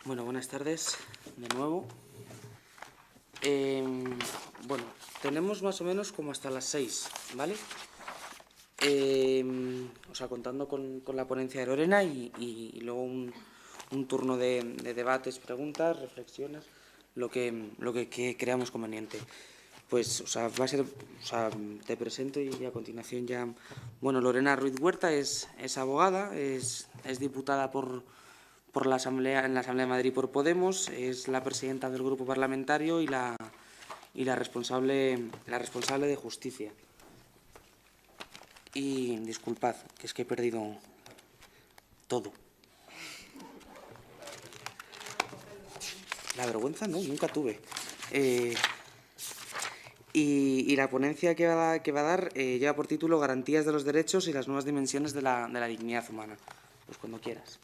Bueno, buenas tardes de nuevo. Bueno, tenemos más o menos como hasta las 6, ¿vale? O sea, contando con la ponencia de Lorena y luego un turno de debates, preguntas, reflexiones, lo que creamos conveniente. Pues, o sea, va a ser, o sea, te presento y a continuación ya. Bueno, Lorena Ruiz Huerta es abogada, es diputada por la Asamblea, en la Asamblea de Madrid por Podemos, es la presidenta del grupo parlamentario y la responsable de Justicia. Y disculpad, que es que he perdido todo. La vergüenza no, nunca tuve. Y la ponencia que va a dar lleva por título Garantías de los derechos y las nuevas dimensiones de la dignidad humana. Pues cuando quieras.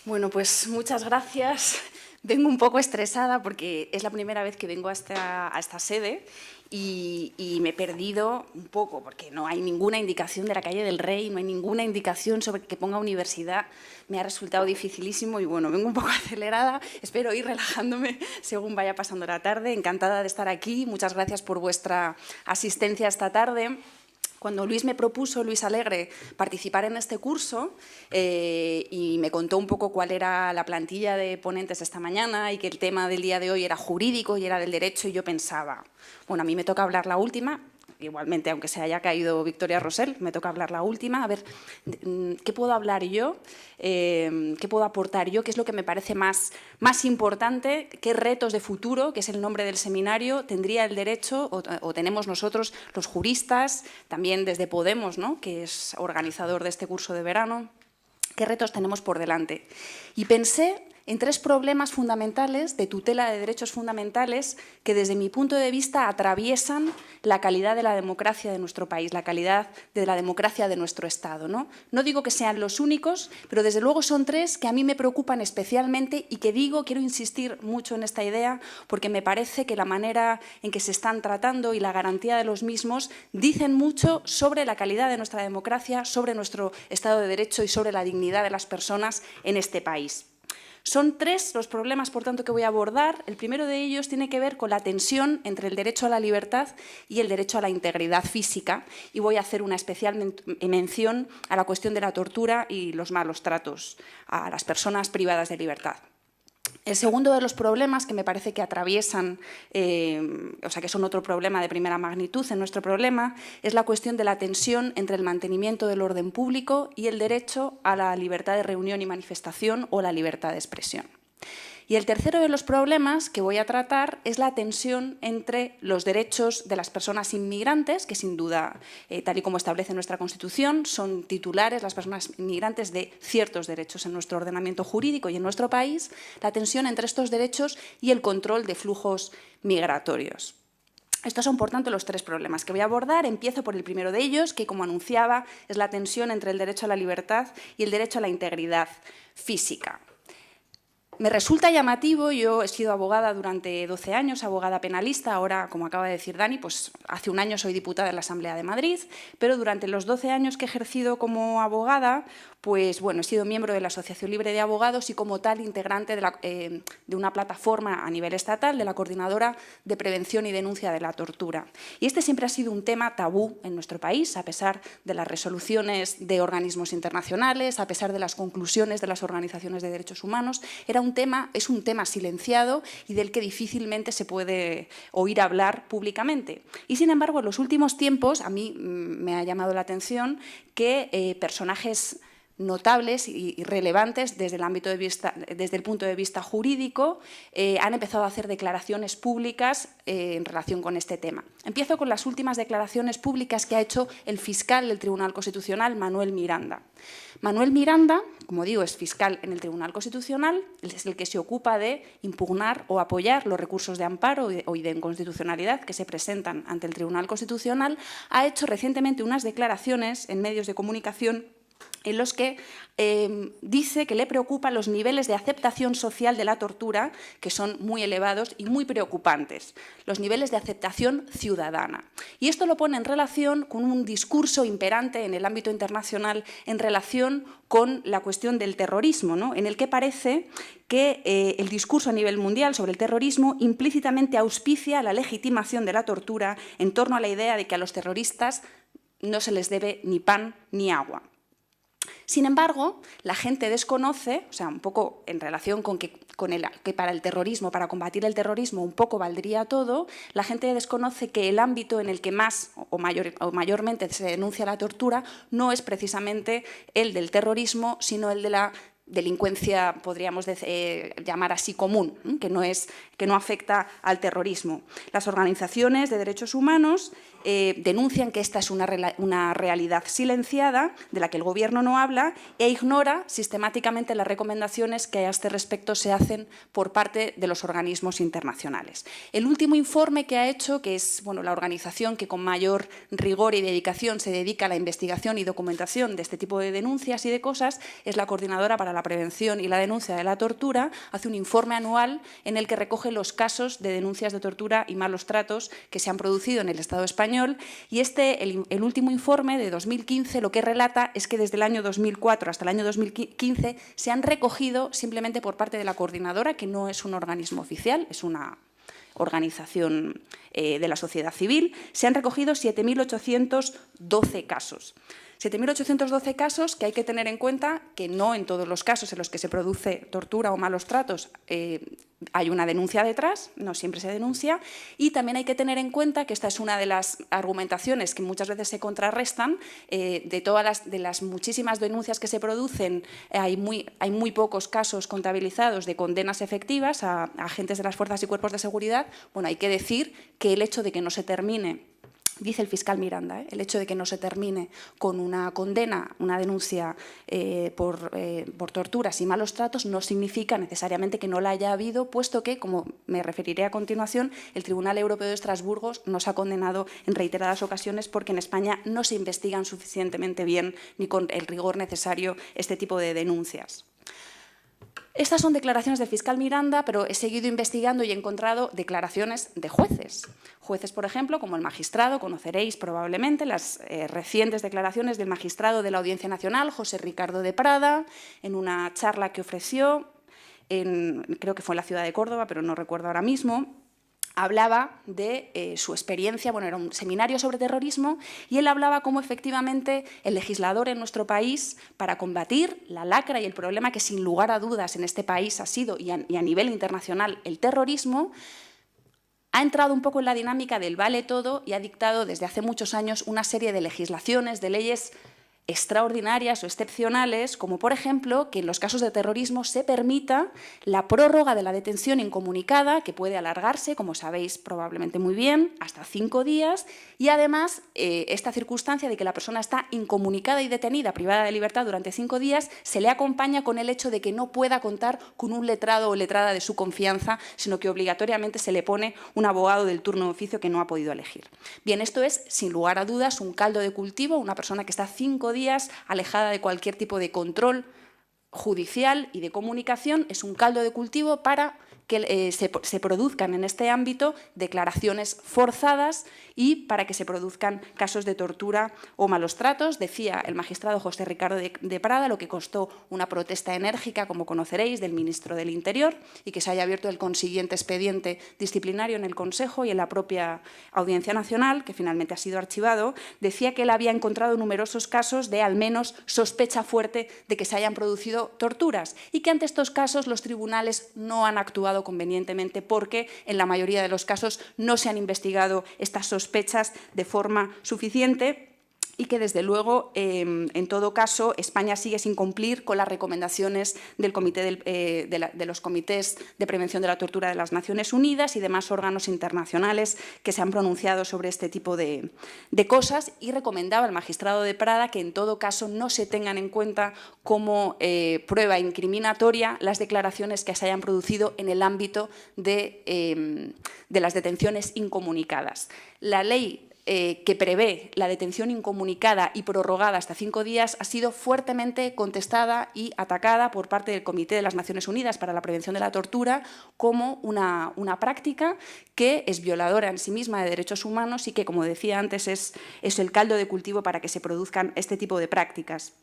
Bueno, pues muchas gracias. Vengo un poco estresada porque es la primera vez que vengo a esta sede y me he perdido un poco porque no hay ninguna indicación de la calle del Rey, no hay ninguna indicación sobre que ponga universidad. Me ha resultado dificilísimo y bueno, vengo un poco acelerada. Espero ir relajándome según vaya pasando la tarde. Encantada de estar aquí. Muchas gracias por vuestra asistencia esta tarde. Cuando Luis Alegre, participar en este curso y me contó un poco cuál era la plantilla de ponentes esta mañana y que el tema del día de hoy era jurídico y era del derecho, y yo pensaba, bueno, a mí me toca hablar la última. Igualmente, aunque se haya caído Victoria Rosell, me toca hablar la última. A ver, ¿qué puedo hablar yo? ¿Qué puedo aportar yo? ¿Qué es lo que me parece más importante? ¿Qué retos de futuro, que es el nombre del seminario, tendría el derecho o tenemos nosotros, los juristas, también desde Podemos, ¿no?, que es organizador de este curso de verano? ¿Qué retos tenemos por delante? Y pensé en tres problemas fundamentales de tutela de derechos fundamentales que, desde mi punto de vista, atraviesan la calidad de la democracia de nuestro país, la calidad de la democracia de nuestro Estado, ¿no? No digo que sean los únicos, pero desde luego son tres que a mí me preocupan especialmente y que quiero insistir mucho en esta idea porque me parece que la manera en que se están tratando y la garantía de los mismos dicen mucho sobre la calidad de nuestra democracia, sobre nuestro Estado de Derecho y sobre la dignidad de las personas en este país. Son tres los problemas, por tanto, que voy a abordar. El primero de ellos tiene que ver con la tensión entre el derecho a la libertad y el derecho a la integridad física, y voy a hacer una especial mención a la cuestión de la tortura y los malos tratos a las personas privadas de libertad. El segundo de los problemas que me parece que atraviesan, o sea, que son otro problema de primera magnitud en nuestro problema, es la cuestión de la tensión entre el mantenimiento del orden público y el derecho a la libertad de reunión y manifestación o la libertad de expresión. Y el tercero de los problemas que voy a tratar es la tensión entre los derechos de las personas inmigrantes, que sin duda, tal y como establece nuestra Constitución, son titulares las personas inmigrantes de ciertos derechos en nuestro ordenamiento jurídico y en nuestro país, la tensión entre estos derechos y el control de flujos migratorios. Estos son, por tanto, los tres problemas que voy a abordar. Empiezo por el primero de ellos, que, como anunciaba, es la tensión entre el derecho a la libertad y el derecho a la integridad física. Me resulta llamativo, yo he sido abogada durante 12 años, abogada penalista, ahora, como acaba de decir Dani, pues hace un año soy diputada en la Asamblea de Madrid, pero durante los 12 años que he ejercido como abogada, pues bueno, he sido miembro de la Asociación Libre de Abogados y, como tal, integrante de una plataforma a nivel estatal de la Coordinadora de Prevención y Denuncia de la Tortura. Y este siempre ha sido un tema tabú en nuestro país, a pesar de las resoluciones de organismos internacionales, a pesar de las conclusiones de las organizaciones de derechos humanos. Es un tema silenciado y del que difícilmente se puede oír hablar públicamente. Y, sin embargo, en los últimos tiempos a mí me ha llamado la atención que personajes notables y relevantes desde el punto de vista jurídico han empezado a hacer declaraciones públicas en relación con este tema. Empiezo con las últimas declaraciones públicas que ha hecho el fiscal del Tribunal Constitucional, Manuel Miranda. Manuel Miranda, como digo, es fiscal en el Tribunal Constitucional, es el que se ocupa de impugnar o apoyar los recursos de amparo o de inconstitucionalidad que se presentan ante el Tribunal Constitucional. Ha hecho recientemente unas declaraciones en medios de comunicación en los que dice que le preocupan los niveles de aceptación social de la tortura, que son muy elevados y muy preocupantes, los niveles de aceptación ciudadana. Y esto lo pone en relación con un discurso imperante en el ámbito internacional en relación con la cuestión del terrorismo, ¿no? En el que parece que el discurso a nivel mundial sobre el terrorismo implícitamente auspicia la legitimación de la tortura en torno a la idea de que a los terroristas no se les debe ni pan ni agua. Sin embargo, la gente desconoce, o sea, un poco en relación con que para el terrorismo, para combatir el terrorismo, un poco valdría todo, la gente desconoce que el ámbito en el que más o mayormente se denuncia la tortura no es precisamente el del terrorismo, sino el de la delincuencia, podríamos llamar así, común, que no afecta al terrorismo. Las organizaciones de derechos humanos denuncian que esta es una realidad silenciada, de la que el Gobierno no habla, e ignora sistemáticamente las recomendaciones que a este respecto se hacen por parte de los organismos internacionales. El último informe que ha hecho, que es la organización que con mayor rigor y dedicación se dedica a la investigación y documentación de este tipo de denuncias y de cosas, es la Coordinadora para la Prevención y la Denuncia de la Tortura. Hace un informe anual en el que recoge los casos de denuncias de tortura y malos tratos que se han producido en el Estado español, y el último informe de 2015 lo que relata es que desde el año 2004 hasta el año 2015 se han recogido simplemente por parte de la Coordinadora, que no es un organismo oficial, es una organización de la sociedad civil, se han recogido 7.812 casos. 7.812 casos que hay que tener en cuenta que no en todos los casos en los que se produce tortura o malos tratos hay una denuncia detrás, no siempre se denuncia, y también hay que tener en cuenta que esta es una de las argumentaciones que muchas veces se contrarrestan. De las muchísimas denuncias que se producen, hay muy pocos casos contabilizados de condenas efectivas a agentes de las fuerzas y cuerpos de seguridad. Bueno, hay que decir que el hecho de que no se termine, dice el fiscal Miranda, el hecho de que no se termine con una condena, una denuncia por torturas y malos tratos no significa necesariamente que no la haya habido, puesto que, como me referiré a continuación, el Tribunal Europeo de Estrasburgo nos ha condenado en reiteradas ocasiones porque en España no se investigan suficientemente bien ni con el rigor necesario este tipo de denuncias. Estas son declaraciones del fiscal Miranda, pero he seguido investigando y he encontrado declaraciones de jueces. Jueces, por ejemplo, como el magistrado, conoceréis probablemente las recientes declaraciones del magistrado de la Audiencia Nacional, José Ricardo de Prada, en una charla que ofreció, creo que fue en la ciudad de Córdoba, pero no recuerdo ahora mismo. Hablaba de su experiencia, era un seminario sobre terrorismo, y él hablaba cómo efectivamente el legislador en nuestro país, para combatir la lacra y el problema que sin lugar a dudas en este país ha sido, y a nivel internacional, el terrorismo, ha entrado un poco en la dinámica del vale todo y ha dictado desde hace muchos años una serie de legislaciones, de leyes extraordinarias o excepcionales, como por ejemplo que en los casos de terrorismo se permita la prórroga de la detención incomunicada, que puede alargarse, como sabéis probablemente muy bien, hasta 5 días, y además esta circunstancia de que la persona está incomunicada y detenida, privada de libertad durante 5 días, se le acompaña con el hecho de que no pueda contar con un letrado o letrada de su confianza, sino que obligatoriamente se le pone un abogado del turno de oficio que no ha podido elegir. Bien, esto es, sin lugar a dudas, un caldo de cultivo, una persona que está 5 días alejada de cualquier tipo de control judicial y de comunicación, es un caldo de cultivo para que se produzcan en este ámbito declaraciones forzadas y para que se produzcan casos de tortura o malos tratos. Decía el magistrado José Ricardo de Prada, lo que costó una protesta enérgica, como conoceréis, del ministro del Interior, y que se haya abierto el consiguiente expediente disciplinario en el Consejo y en la propia Audiencia Nacional, que finalmente ha sido archivado. Decía que él había encontrado numerosos casos de al menos sospecha fuerte de que se hayan producido torturas y que ante estos casos los tribunales no han actuado convenientemente porque en la mayoría de los casos no se han investigado estas sospechas de forma suficiente y que, desde luego, en todo caso, España sigue sin cumplir con las recomendaciones del comité de los comités de prevención de la tortura de las Naciones Unidas y demás órganos internacionales que se han pronunciado sobre este tipo de cosas, y recomendaba al magistrado de Prada que, en todo caso, no se tengan en cuenta como prueba incriminatoria las declaraciones que se hayan producido en el ámbito de las detenciones incomunicadas. La ley que prevé la detención incomunicada y prorrogada hasta 5 días ha sido fuertemente contestada y atacada por parte del Comité de las Naciones Unidas para la Prevención de la Tortura como una práctica que es violadora en sí misma de derechos humanos y que, como decía antes, es el caldo de cultivo para que se produzcan este tipo de prácticas.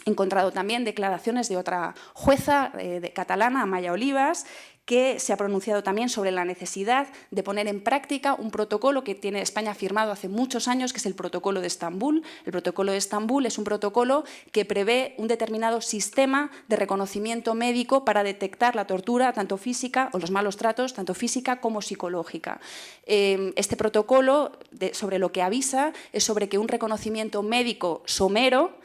He encontrado también declaraciones de otra jueza catalana, Amaya Olivas, que se ha pronunciado también sobre la necesidad de poner en práctica un protocolo que tiene España firmado hace muchos años, que es el Protocolo de Estambul. El Protocolo de Estambul es un protocolo que prevé un determinado sistema de reconocimiento médico para detectar la tortura, tanto física, o los malos tratos, tanto física como psicológica. Este protocolo, sobre lo que avisa, es sobre que un reconocimiento médico somero,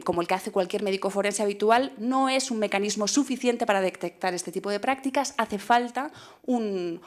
como el que hace cualquier médico forense habitual, no es un mecanismo suficiente para detectar este tipo de prácticas. Hace falta un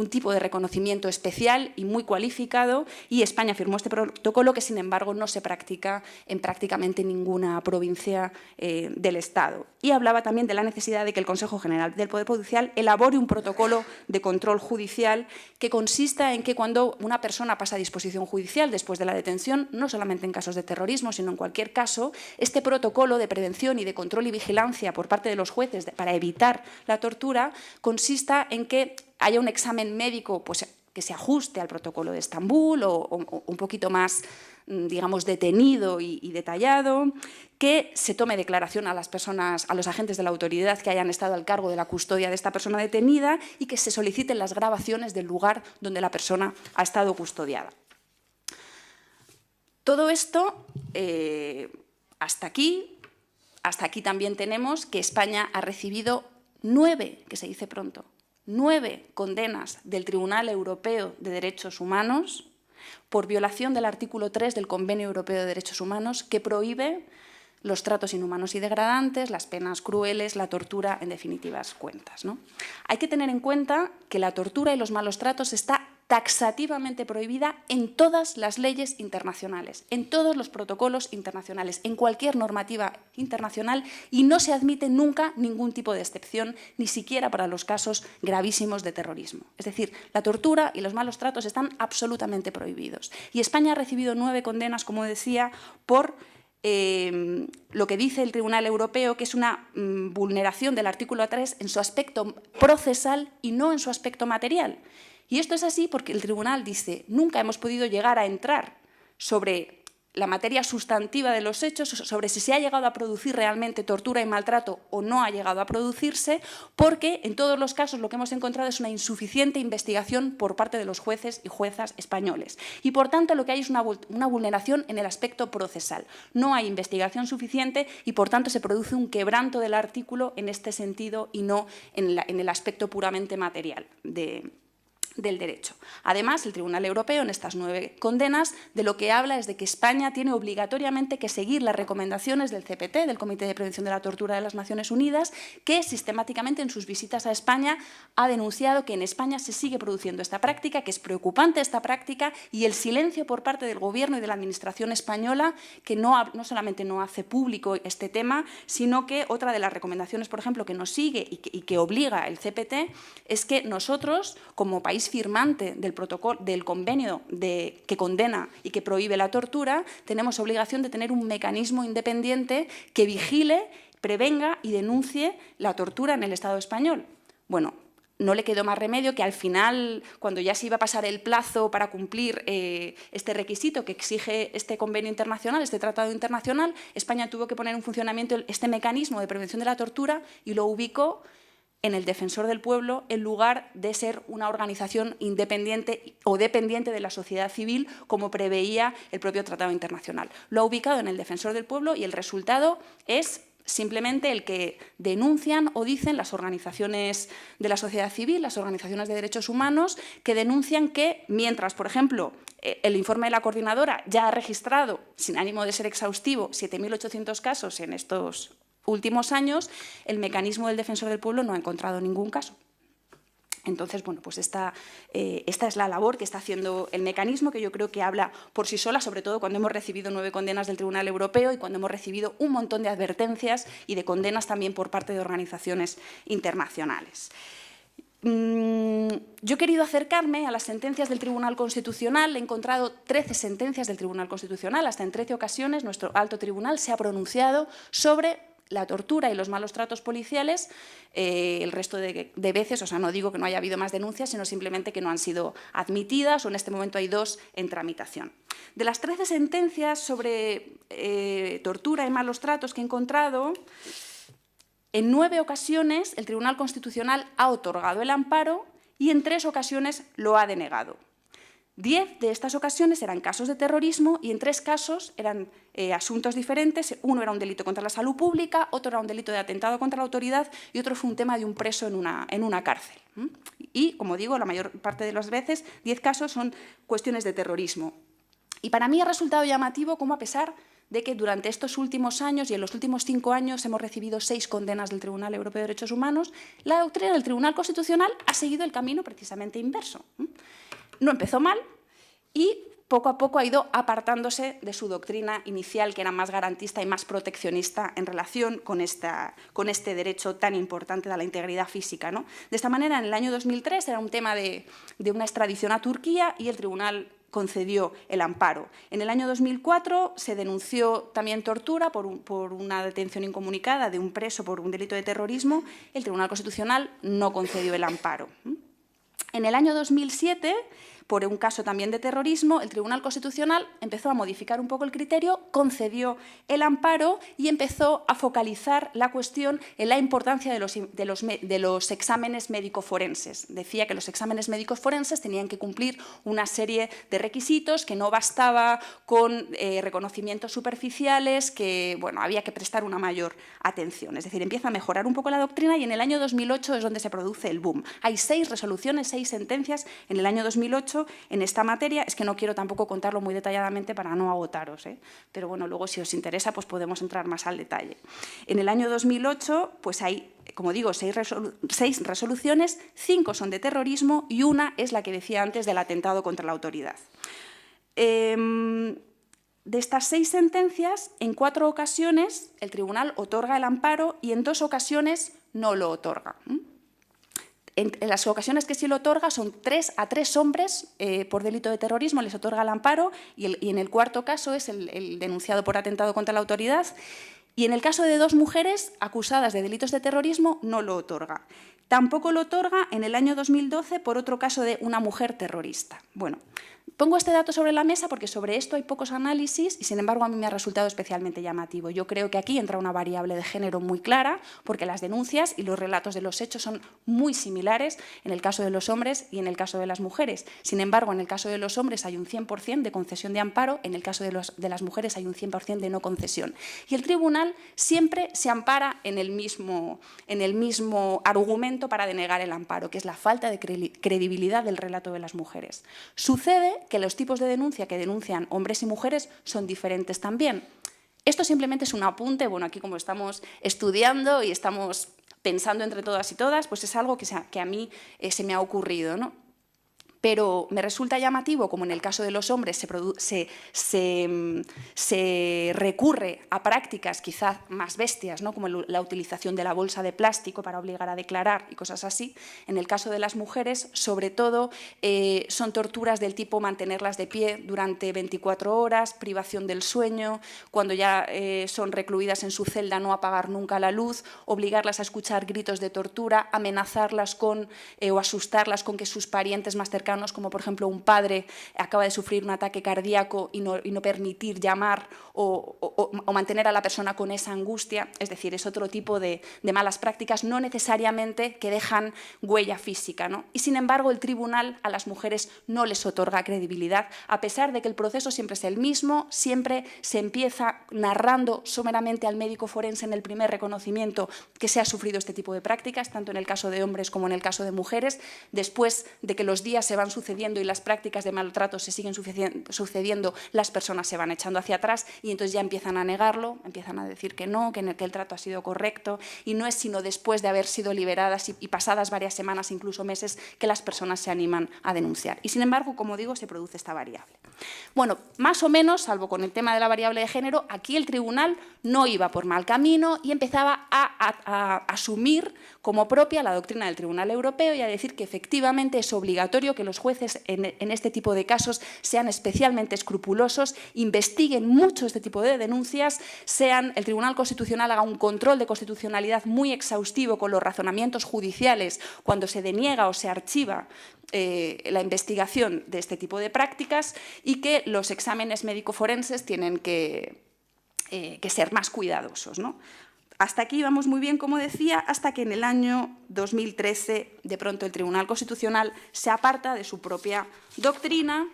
tipo de reconocimiento especial y muy cualificado, y España firmó este protocolo que, sin embargo, no se practica en prácticamente ninguna provincia del Estado. Y hablaba también de la necesidad de que el Consejo General del Poder Judicial elabore un protocolo de control judicial que consista en que cuando una persona pasa a disposición judicial después de la detención, no solamente en casos de terrorismo, sino en cualquier caso, este protocolo de prevención y de control y vigilancia por parte de los jueces para evitar la tortura consista en que haya un examen médico pues, que se ajuste al protocolo de Estambul o un poquito más, digamos, detenido y detallado, que se tome declaración a las personas, a los agentes de la autoridad que hayan estado al cargo de la custodia de esta persona detenida y que se soliciten las grabaciones del lugar donde la persona ha estado custodiada. Todo esto, hasta aquí también tenemos que España ha recibido 9, que se dice pronto, 9 condenas del Tribunal Europeo de Derechos Humanos por violación del artículo 3 del Convenio Europeo de Derechos Humanos, que prohíbe los tratos inhumanos y degradantes, las penas crueles, la tortura, en definitivas cuentas, ¿no? Hay que tener en cuenta que la tortura y los malos tratos está taxativamente prohibida en todas las leyes internacionales, en todos los protocolos internacionales, en cualquier normativa internacional, y no se admite nunca ningún tipo de excepción, ni siquiera para los casos gravísimos de terrorismo. Es decir, la tortura y los malos tratos están absolutamente prohibidos. Y España ha recibido 9 condenas, como decía, por lo que dice el Tribunal Europeo, que es una vulneración del artículo 3 en su aspecto procesal y no en su aspecto material. Y esto es así porque el Tribunal dice: nunca hemos podido llegar a entrar sobre la materia sustantiva de los hechos, sobre si se ha llegado a producir realmente tortura y maltrato o no ha llegado a producirse, porque en todos los casos lo que hemos encontrado es una insuficiente investigación por parte de los jueces y juezas españoles. Y por tanto lo que hay es una vulneración en el aspecto procesal. No hay investigación suficiente y por tanto se produce un quebranto del artículo en este sentido y no en el aspecto puramente material del derecho. Además, el Tribunal Europeo, en estas 9 condenas, de lo que habla es de que España tiene obligatoriamente que seguir las recomendaciones del CPT, del Comité de Prevención de la Tortura de las Naciones Unidas, que sistemáticamente en sus visitas a España ha denunciado que en España se sigue produciendo esta práctica, que es preocupante esta práctica, y el silencio por parte del Gobierno y de la Administración española, que no solamente no hace público este tema, sino que otra de las recomendaciones, por ejemplo, que nos sigue y que obliga el CPT, es que nosotros, como país firmante del protocolo, del convenio que condena y que prohíbe la tortura, tenemos obligación de tener un mecanismo independiente que vigile, prevenga y denuncie la tortura en el Estado español. Bueno, no le quedó más remedio que al final, cuando ya se iba a pasar el plazo para cumplir este requisito que exige este convenio internacional, este tratado internacional, España tuvo que poner en funcionamiento este mecanismo de prevención de la tortura y lo ubicó en el Defensor del Pueblo, en lugar de ser una organización independiente o dependiente de la sociedad civil, como preveía el propio Tratado Internacional. Lo ha ubicado en el Defensor del Pueblo y el resultado es simplemente el que denuncian o dicen las organizaciones de la sociedad civil, las organizaciones de derechos humanos, que denuncian que mientras, por ejemplo, el informe de la coordinadora ya ha registrado, sin ánimo de ser exhaustivo, 7.800 casos en estos últimos años, el mecanismo del Defensor del Pueblo no ha encontrado ningún caso. Entonces, bueno, pues esta es la labor que está haciendo el mecanismo, que yo creo que habla por sí sola, sobre todo cuando hemos recibido 9 condenas del Tribunal Europeo y cuando hemos recibido un montón de advertencias y de condenas también por parte de organizaciones internacionales. Yo he querido acercarme a las sentencias del Tribunal Constitucional. He encontrado 13 sentencias del Tribunal Constitucional. Hasta en 13 ocasiones nuestro alto tribunal se ha pronunciado sobre la tortura y los malos tratos policiales. El resto de veces, o sea, no digo que no haya habido más denuncias, sino simplemente que no han sido admitidas, o en este momento hay 2 en tramitación. De las 13 sentencias sobre tortura y malos tratos que he encontrado, en 9 ocasiones el Tribunal Constitucional ha otorgado el amparo y en 3 ocasiones lo ha denegado. 10 de estas ocasiones eran casos de terrorismo y en 3 casos eran asuntos diferentes. Uno era un delito contra la salud pública, otro era un delito de atentado contra la autoridad y otro fue un tema de un preso en una cárcel. Y, como digo, la mayor parte de las veces, 10 casos son cuestiones de terrorismo. Y para mí ha resultado llamativo cómo, a pesar de que durante estos últimos años y en los últimos 5 años hemos recibido 6 condenas del Tribunal Europeo de Derechos Humanos, la doctrina del Tribunal Constitucional ha seguido el camino precisamente inverso. No empezó mal y poco a poco ha ido apartándose de su doctrina inicial, que era más garantista y más proteccionista en relación con este derecho tan importante de la integridad física, ¿no? De esta manera, en el año 2003 era un tema de una extradición a Turquía y el Tribunal concedió el amparo. En el año 2004 se denunció también tortura por una detención incomunicada de un preso por un delito de terrorismo. El Tribunal Constitucional no concedió el amparo. En el año 2007, por un caso también de terrorismo, el Tribunal Constitucional empezó a modificar un poco el criterio, concedió el amparo y empezó a focalizar la cuestión en la importancia de los exámenes médico-forenses. Decía que los exámenes médico-forenses tenían que cumplir una serie de requisitos, que no bastaba con reconocimientos superficiales, que había que prestar una mayor atención. Es decir, empieza a mejorar un poco la doctrina y en el año 2008 es donde se produce el boom. Hay 6 resoluciones, 6 sentencias en el año 2008 en esta materia. Es que no quiero tampoco contarlo muy detalladamente para no agotaros, pero bueno, luego si os interesa pues podemos entrar más al detalle. En el año 2008 pues hay, como digo, 6 resoluciones, 5 son de terrorismo y una es la que decía antes del atentado contra la autoridad. De estas 6 sentencias, en 4 ocasiones el tribunal otorga el amparo y en 2 ocasiones no lo otorga. En las ocasiones que sí lo otorga son 3 a 3 hombres por delito de terrorismo, les otorga el amparo y en el 4.º caso es el denunciado por atentado contra la autoridad y en el caso de 2 mujeres acusadas de delitos de terrorismo no lo otorga. Tampoco lo otorga en el año 2012 por otro caso de una mujer terrorista. Bueno, pongo este dato sobre la mesa porque sobre esto hay pocos análisis y, sin embargo, a mí me ha resultado especialmente llamativo. Yo creo que aquí entra una variable de género muy clara porque las denuncias y los relatos de los hechos son muy similares en el caso de los hombres y en el caso de las mujeres. Sin embargo, en el caso de los hombres hay un 100% de concesión de amparo, en el caso de las mujeres hay un 100% de no concesión. Y el tribunal siempre se ampara en el mismo argumento para denegar el amparo, que es la falta de credibilidad del relato de las mujeres. Sucede que los tipos de denuncia que denuncian hombres y mujeres son diferentes también. Esto simplemente es un apunte, aquí como estamos estudiando y estamos pensando entre todas y todas, pues es algo que a mí se me ha ocurrido, ¿no? Pero me resulta llamativo como en el caso de los hombres se recurre a prácticas quizás más bestias, ¿no? Como la utilización de la bolsa de plástico para obligar a declarar y cosas así. En el caso de las mujeres, sobre todo, son torturas del tipo mantenerlas de pie durante 24 horas, privación del sueño, cuando ya son recluidas en su celda no apagar nunca la luz, obligarlas a escuchar gritos de tortura, amenazarlas con o asustarlas con que sus parientes más cercanos, como por ejemplo un padre acaba de sufrir un ataque cardíaco y no permitir llamar o mantener a la persona con esa angustia. Es decir, es otro tipo de malas prácticas, no necesariamente que dejan huella física, ¿no? Y sin embargo el tribunal a las mujeres no les otorga credibilidad, a pesar de que el proceso siempre es el mismo, siempre se empieza narrando someramente al médico forense en el primer reconocimiento que se ha sufrido este tipo de prácticas, tanto en el caso de hombres como en el caso de mujeres. Después de que los días se van van sucediendo y las prácticas de maltrato se siguen sucediendo, las personas se van echando hacia atrás y entonces ya empiezan a negarlo, empiezan a decir que no, que el trato ha sido correcto, y no es sino después de haber sido liberadas y pasadas varias semanas, incluso meses, que las personas se animan a denunciar. Y sin embargo, como digo, se produce esta variable. Bueno, más o menos, salvo con el tema de la variable de género, aquí el tribunal no iba por mal camino y empezaba a asumir como propia la doctrina del Tribunal Europeo y a decir que efectivamente es obligatorio que los jueces en este tipo de casos sean especialmente escrupulosos, investiguen mucho este tipo de denuncias, el Tribunal Constitucional haga un control de constitucionalidad muy exhaustivo con los razonamientos judiciales cuando se deniega o se archiva la investigación de este tipo de prácticas, y que los exámenes médico-forenses tienen que ser más cuidadosos, ¿no? Hasta aquí vamos muy bien, como decía, hasta que en el año 2013 de pronto el Tribunal Constitucional se aparta de su propia doctrina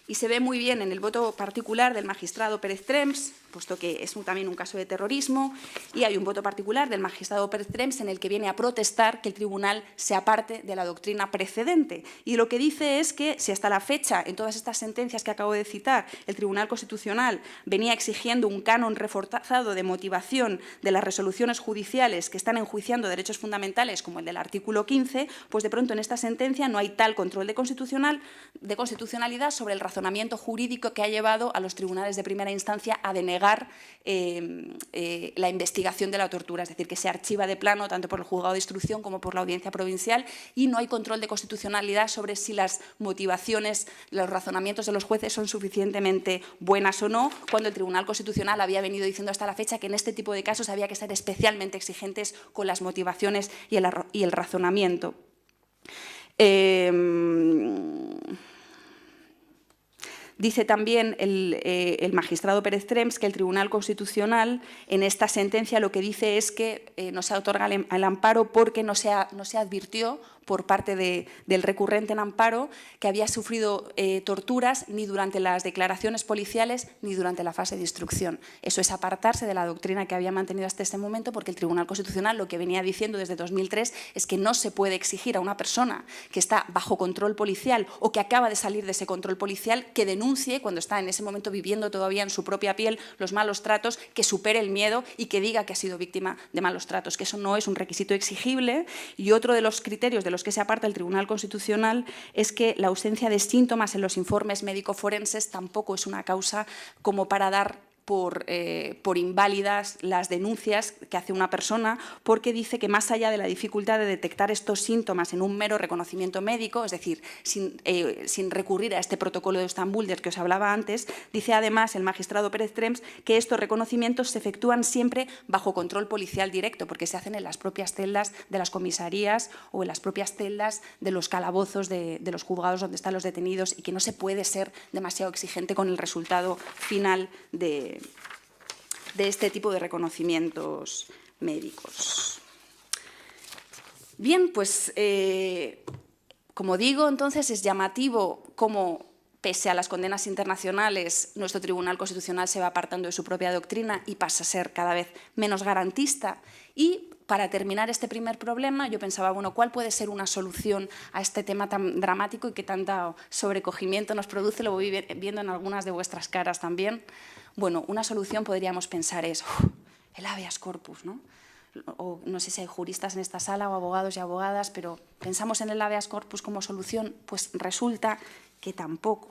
y se ve muy bien en el voto particular del magistrado Pérez Trems, puesto que es también un caso de terrorismo, y hay un voto particular del magistrado Pérez Trems en el que viene a protestar que el tribunal se aparte de la doctrina precedente. Y lo que dice es que si hasta la fecha, en todas estas sentencias que acabo de citar, el Tribunal Constitucional venía exigiendo un canon reforzado de motivación de las resoluciones judiciales que están enjuiciando derechos fundamentales, como el del artículo 15, pues de pronto en esta sentencia no hay tal control de constitucionalidad sobre el razonamiento jurídico que ha llevado a los tribunales de primera instancia a denegar la investigación de la tortura, es decir, que se archiva de plano tanto por el juzgado de instrucción como por la audiencia provincial, y no hay control de constitucionalidad sobre si las motivaciones, los razonamientos de los jueces son suficientemente buenas o no, cuando el Tribunal Constitucional había venido diciendo hasta la fecha que en este tipo de casos había que ser especialmente exigentes con las motivaciones y el razonamiento. Dice también el magistrado Pérez Trems que el Tribunal Constitucional en esta sentencia lo que dice es que no se otorga el amparo porque no se advirtió por parte del recurrente en amparo que había sufrido torturas ni durante las declaraciones policiales ni durante la fase de instrucción. Eso es apartarse de la doctrina que había mantenido hasta este momento, porque el Tribunal Constitucional lo que venía diciendo desde 2003 es que no se puede exigir a una persona que está bajo control policial o que acaba de salir de ese control policial que denuncie, cuando está en ese momento viviendo todavía en su propia piel los malos tratos, que supere el miedo y que diga que ha sido víctima de malos tratos, que eso no es un requisito exigible. Y otro de los criterios de los que se aparta el Tribunal Constitucional es que la ausencia de síntomas en los informes médico-forenses tampoco es una causa como para dar por inválidas las denuncias que hace una persona, porque dice que más allá de la dificultad de detectar estos síntomas en un mero reconocimiento médico, es decir, sin recurrir a este protocolo de Estambul del que os hablaba antes, dice además el magistrado Pérez Trems que estos reconocimientos se efectúan siempre bajo control policial directo, porque se hacen en las propias celdas de las comisarías o en las propias celdas de los calabozos de los juzgados donde están los detenidos, y que no se puede ser demasiado exigente con el resultado final de este tipo de reconocimientos médicos. Bien, pues como digo, entonces es llamativo cómo, pese a las condenas internacionales, nuestro Tribunal Constitucional se va apartando de su propia doctrina y pasa a ser cada vez menos garantista. Y para terminar este primer problema, yo pensaba, bueno, ¿cuál puede ser una solución a este tema tan dramático y que tanto sobrecogimiento nos produce? Lo voy viendo en algunas de vuestras caras también. Bueno, una solución podríamos pensar es el habeas corpus, ¿no? O no sé si hay juristas en esta sala o abogados y abogadas, pero pensamos en el habeas corpus como solución, pues resulta que tampoco.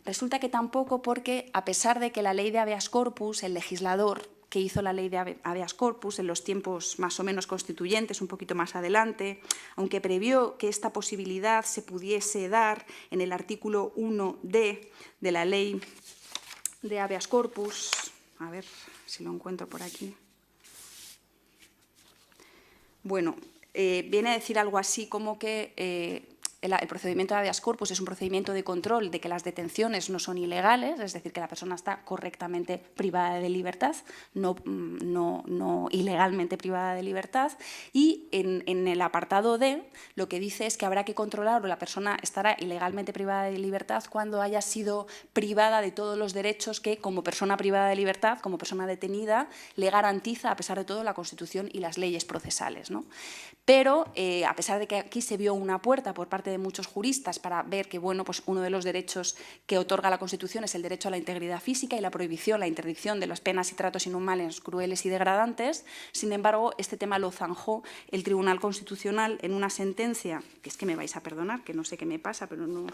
Resulta que tampoco, porque a pesar de que la ley de habeas corpus, el legislador que hizo la ley de habeas corpus en los tiempos más o menos constituyentes, un poquito más adelante, aunque previó que esta posibilidad se pudiese dar en el artículo 1d de la ley de habeas corpus, a ver si lo encuentro por aquí. Bueno, viene a decir algo así como que el procedimiento de habeas corpus es un procedimiento de control de que las detenciones no son ilegales, es decir, que la persona está correctamente privada de libertad, no ilegalmente privada de libertad, y en el apartado D lo que dice es que habrá que controlar, o la persona estará ilegalmente privada de libertad cuando haya sido privada de todos los derechos que, como persona privada de libertad, como persona detenida, le garantiza, a pesar de todo, la Constitución y las leyes procesales, ¿no? Pero, a pesar de que aquí se vio una puerta por parte de muchos juristas para ver que bueno, pues uno de los derechos que otorga la Constitución es el derecho a la integridad física y la prohibición, la interdicción de las penas y tratos inhumanos, crueles y degradantes. Sin embargo, este tema lo zanjó el Tribunal Constitucional en una sentencia, que es que me vais a perdonar, que no sé qué me pasa, pero no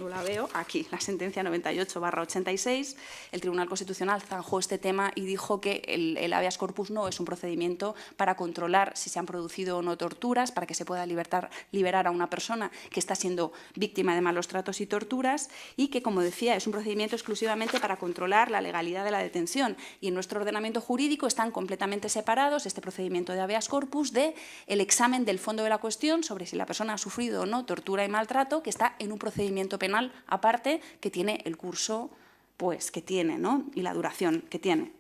la veo, aquí, la sentencia 98/86, el Tribunal Constitucional zanjó este tema y dijo que el habeas corpus no es un procedimiento para controlar si se han producido o no torturas, para que se pueda liberar a una persona que está siendo víctima de malos tratos y torturas, y que, como decía, es un procedimiento exclusivamente para controlar la legalidad de la detención. Y en nuestro ordenamiento jurídico están completamente separados este procedimiento de habeas corpus del examen del fondo de la cuestión sobre si la persona ha sufrido o no tortura y maltrato, que está en un procedimiento penal aparte, que tiene el curso pues, que tiene, ¿no? Y la duración que tiene.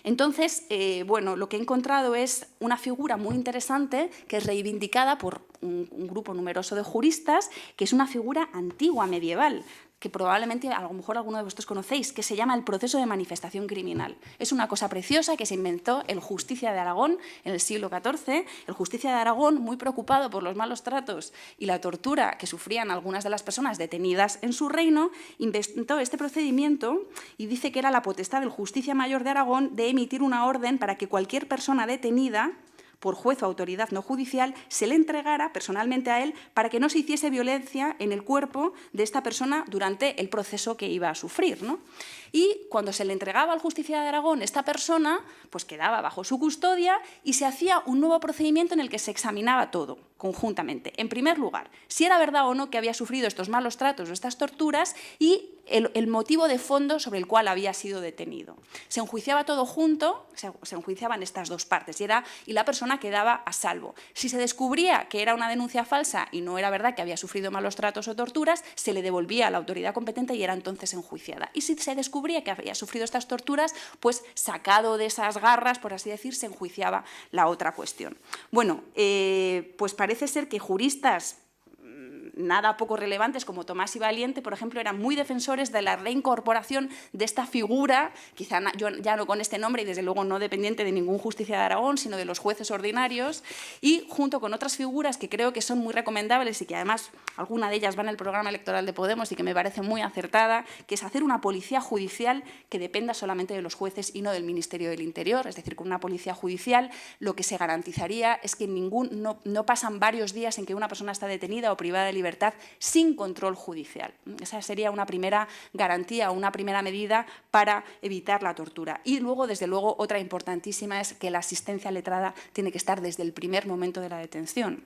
Entonces, bueno, lo que he encontrado es una figura muy interesante que es reivindicada por un grupo numeroso de juristas, que es una figura antigua, medieval, que probablemente a lo mejor alguno de vosotros conocéis, que se llama el proceso de manifestación criminal. Es una cosa preciosa que se inventó el Justicia de Aragón en el siglo XIV. El Justicia de Aragón, muy preocupado por los malos tratos y la tortura que sufrían algunas de las personas detenidas en su reino, inventó este procedimiento y dice que era la potestad del Justicia Mayor de Aragón de emitir una orden para que cualquier persona detenida por juez o autoridad no judicial, se le entregara personalmente a él para que no se hiciese violencia en el cuerpo de esta persona durante el proceso que iba a sufrir, ¿no? Y cuando se le entregaba al Justicia de Aragón esta persona, pues quedaba bajo su custodia y se hacía un nuevo procedimiento en el que se examinaba todo conjuntamente. En primer lugar, si era verdad o no que había sufrido estos malos tratos o estas torturas y el motivo de fondo sobre el cual había sido detenido. Se enjuiciaba todo junto, se enjuiciaban estas dos partes y la persona quedaba a salvo. Si se descubría que era una denuncia falsa y no era verdad que había sufrido malos tratos o torturas, se le devolvía a la autoridad competente y era entonces enjuiciada. Y si se descubría que había sufrido estas torturas, pues sacado de esas garras, por así decir, se enjuiciaba la otra cuestión. Bueno, pues parece ser que juristas nada poco relevantes como Tomás y Valiente, por ejemplo, eran muy defensores de la reincorporación de esta figura, quizá ya no con este nombre y desde luego no dependiente de ningún Justicia de Aragón, sino de los jueces ordinarios, y junto con otras figuras que creo que son muy recomendables y que además alguna de ellas va en el programa electoral de Podemos y que me parece muy acertada, que es hacer una policía judicial que dependa solamente de los jueces y no del Ministerio del Interior. Es decir, con una policía judicial lo que se garantizaría es que no pasan varios días en que una persona está detenida o privada de libertad sin control judicial. Esa sería una primera garantía o una primera medida para evitar la tortura. Y luego, desde luego, otra importantísima es que la asistencia letrada tiene que estar desde el primer momento de la detención.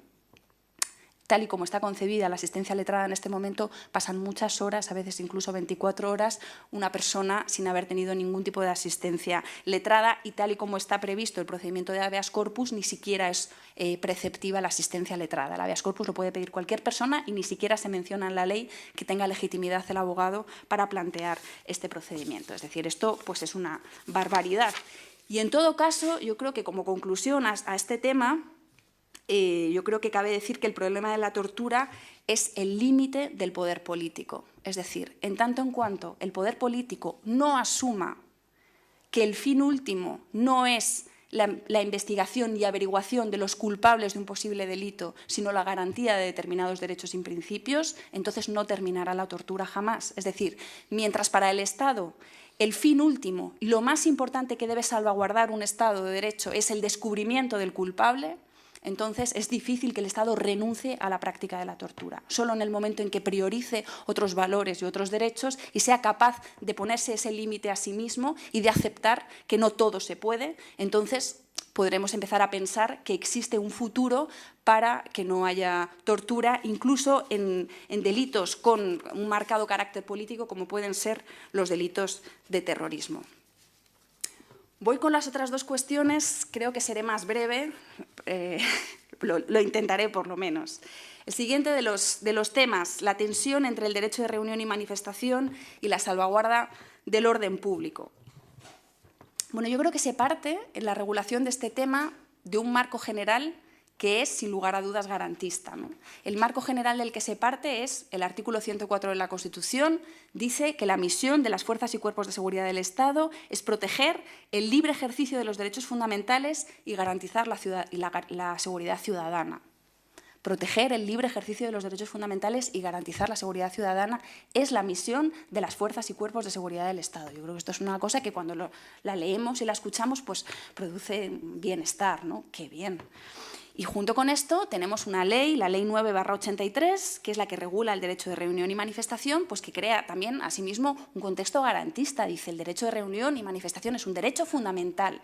Tal y como está concebida la asistencia letrada en este momento, pasan muchas horas, a veces incluso 24 horas, una persona sin haber tenido ningún tipo de asistencia letrada, y tal y como está previsto el procedimiento de habeas corpus, ni siquiera es preceptiva la asistencia letrada. El habeas corpus lo puede pedir cualquier persona y ni siquiera se menciona en la ley que tenga legitimidad el abogado para plantear este procedimiento. Es decir, esto pues, es una barbaridad. Y en todo caso, yo creo que como conclusión a este tema, yo creo que cabe decir que el problema de la tortura es el límite del poder político. Es decir, en tanto en cuanto el poder político no asuma que el fin último no es la investigación y averiguación de los culpables de un posible delito, sino la garantía de determinados derechos y principios, entonces no terminará la tortura jamás. Es decir, mientras para el Estado el fin último y lo más importante que debe salvaguardar un Estado de Derecho es el descubrimiento del culpable, entonces es difícil que el Estado renuncie a la práctica de la tortura. Solo en el momento en que priorice otros valores y otros derechos y sea capaz de ponerse ese límite a sí mismo y de aceptar que no todo se puede, entonces podremos empezar a pensar que existe un futuro para que no haya tortura, incluso en delitos con un marcado carácter político como pueden ser los delitos de terrorismo. Voy con las otras dos cuestiones, creo que seré más breve, lo intentaré por lo menos. El siguiente de los temas, la tensión entre el derecho de reunión y manifestación y la salvaguarda del orden público. Bueno, yo creo que se parte en la regulación de este tema de un marco general que es, sin lugar a dudas, garantista, ¿no? El marco general del que se parte es el artículo 104 de la Constitución, dice que la misión de las fuerzas y cuerpos de seguridad del Estado es proteger el libre ejercicio de los derechos fundamentales y garantizar la seguridad ciudadana. Proteger el libre ejercicio de los derechos fundamentales y garantizar la seguridad ciudadana es la misión de las fuerzas y cuerpos de seguridad del Estado. Yo creo que esto es una cosa que cuando la leemos y la escuchamos, pues produce bienestar, ¿no? ¡Qué bien! Y junto con esto tenemos una ley, la Ley 9/83, que es la que regula el derecho de reunión y manifestación, pues que crea también, asimismo, un contexto garantista. Dice, el derecho de reunión y manifestación es un derecho fundamental.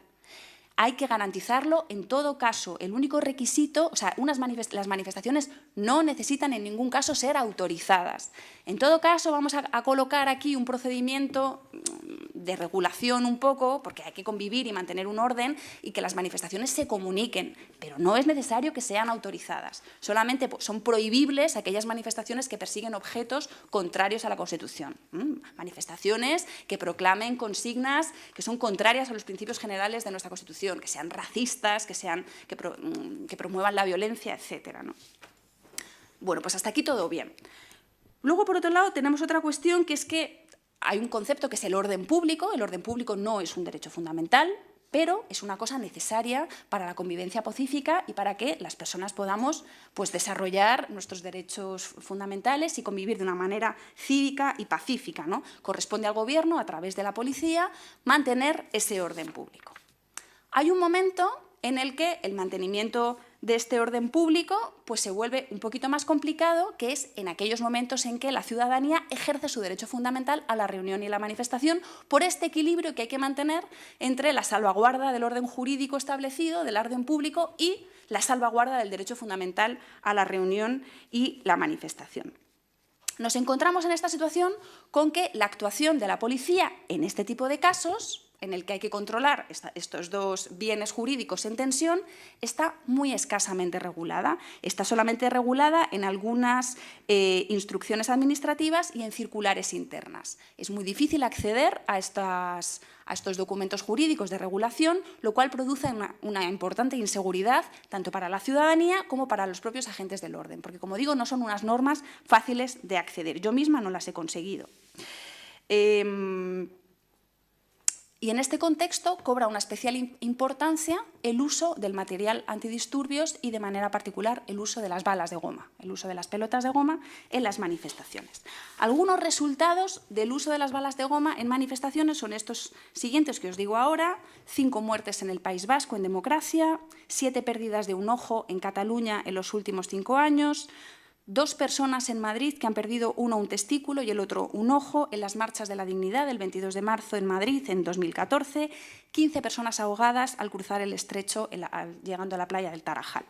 Hay que garantizarlo en todo caso. El único requisito, o sea, las manifestaciones no necesitan en ningún caso ser autorizadas. En todo caso, vamos a colocar aquí un procedimiento de regulación un poco, porque hay que convivir y mantener un orden y que las manifestaciones se comuniquen, pero no es necesario que sean autorizadas. Solamente son prohibibles aquellas manifestaciones que persiguen objetos contrarios a la Constitución. Manifestaciones que proclamen consignas que son contrarias a los principios generales de nuestra Constitución, que sean racistas, que promuevan la violencia, etcétera, ¿no? Bueno, pues hasta aquí todo bien. Luego, por otro lado, tenemos otra cuestión, que es que hay un concepto que es el orden público. El orden público no es un derecho fundamental, pero es una cosa necesaria para la convivencia pacífica y para que las personas podamos, pues, desarrollar nuestros derechos fundamentales y convivir de una manera cívica y pacífica, ¿no? Corresponde al Gobierno, a través de la policía, mantener ese orden público. Hay un momento en el que el mantenimiento de este orden público pues se vuelve un poquito más complicado, que es en aquellos momentos en que la ciudadanía ejerce su derecho fundamental a la reunión y la manifestación, por este equilibrio que hay que mantener entre la salvaguarda del orden jurídico establecido, del orden público, y la salvaguarda del derecho fundamental a la reunión y la manifestación. Nos encontramos en esta situación con que la actuación de la policía en este tipo de casos, en el que hay que controlar estos dos bienes jurídicos en tensión, está muy escasamente regulada. Está solamente regulada en algunas instrucciones administrativas y en circulares internas. Es muy difícil acceder a estos documentos jurídicos de regulación, lo cual produce una importante inseguridad tanto para la ciudadanía como para los propios agentes del orden, porque, como digo, no son unas normas fáciles de acceder. Yo misma no las he conseguido. Y en este contexto cobra una especial importancia el uso del material antidisturbios y, de manera particular, el uso de las balas de goma, el uso de las pelotas de goma en las manifestaciones. Algunos resultados del uso de las balas de goma en manifestaciones son estos siguientes que os digo ahora: 5 muertes en el País Vasco en democracia, 7 pérdidas de un ojo en Cataluña en los últimos 5 años, 2 personas en Madrid que han perdido uno un testículo y el otro un ojo en las marchas de la dignidad del 22 de marzo en Madrid en 2014, 15 personas ahogadas al cruzar el estrecho llegando a la playa del Tarajal.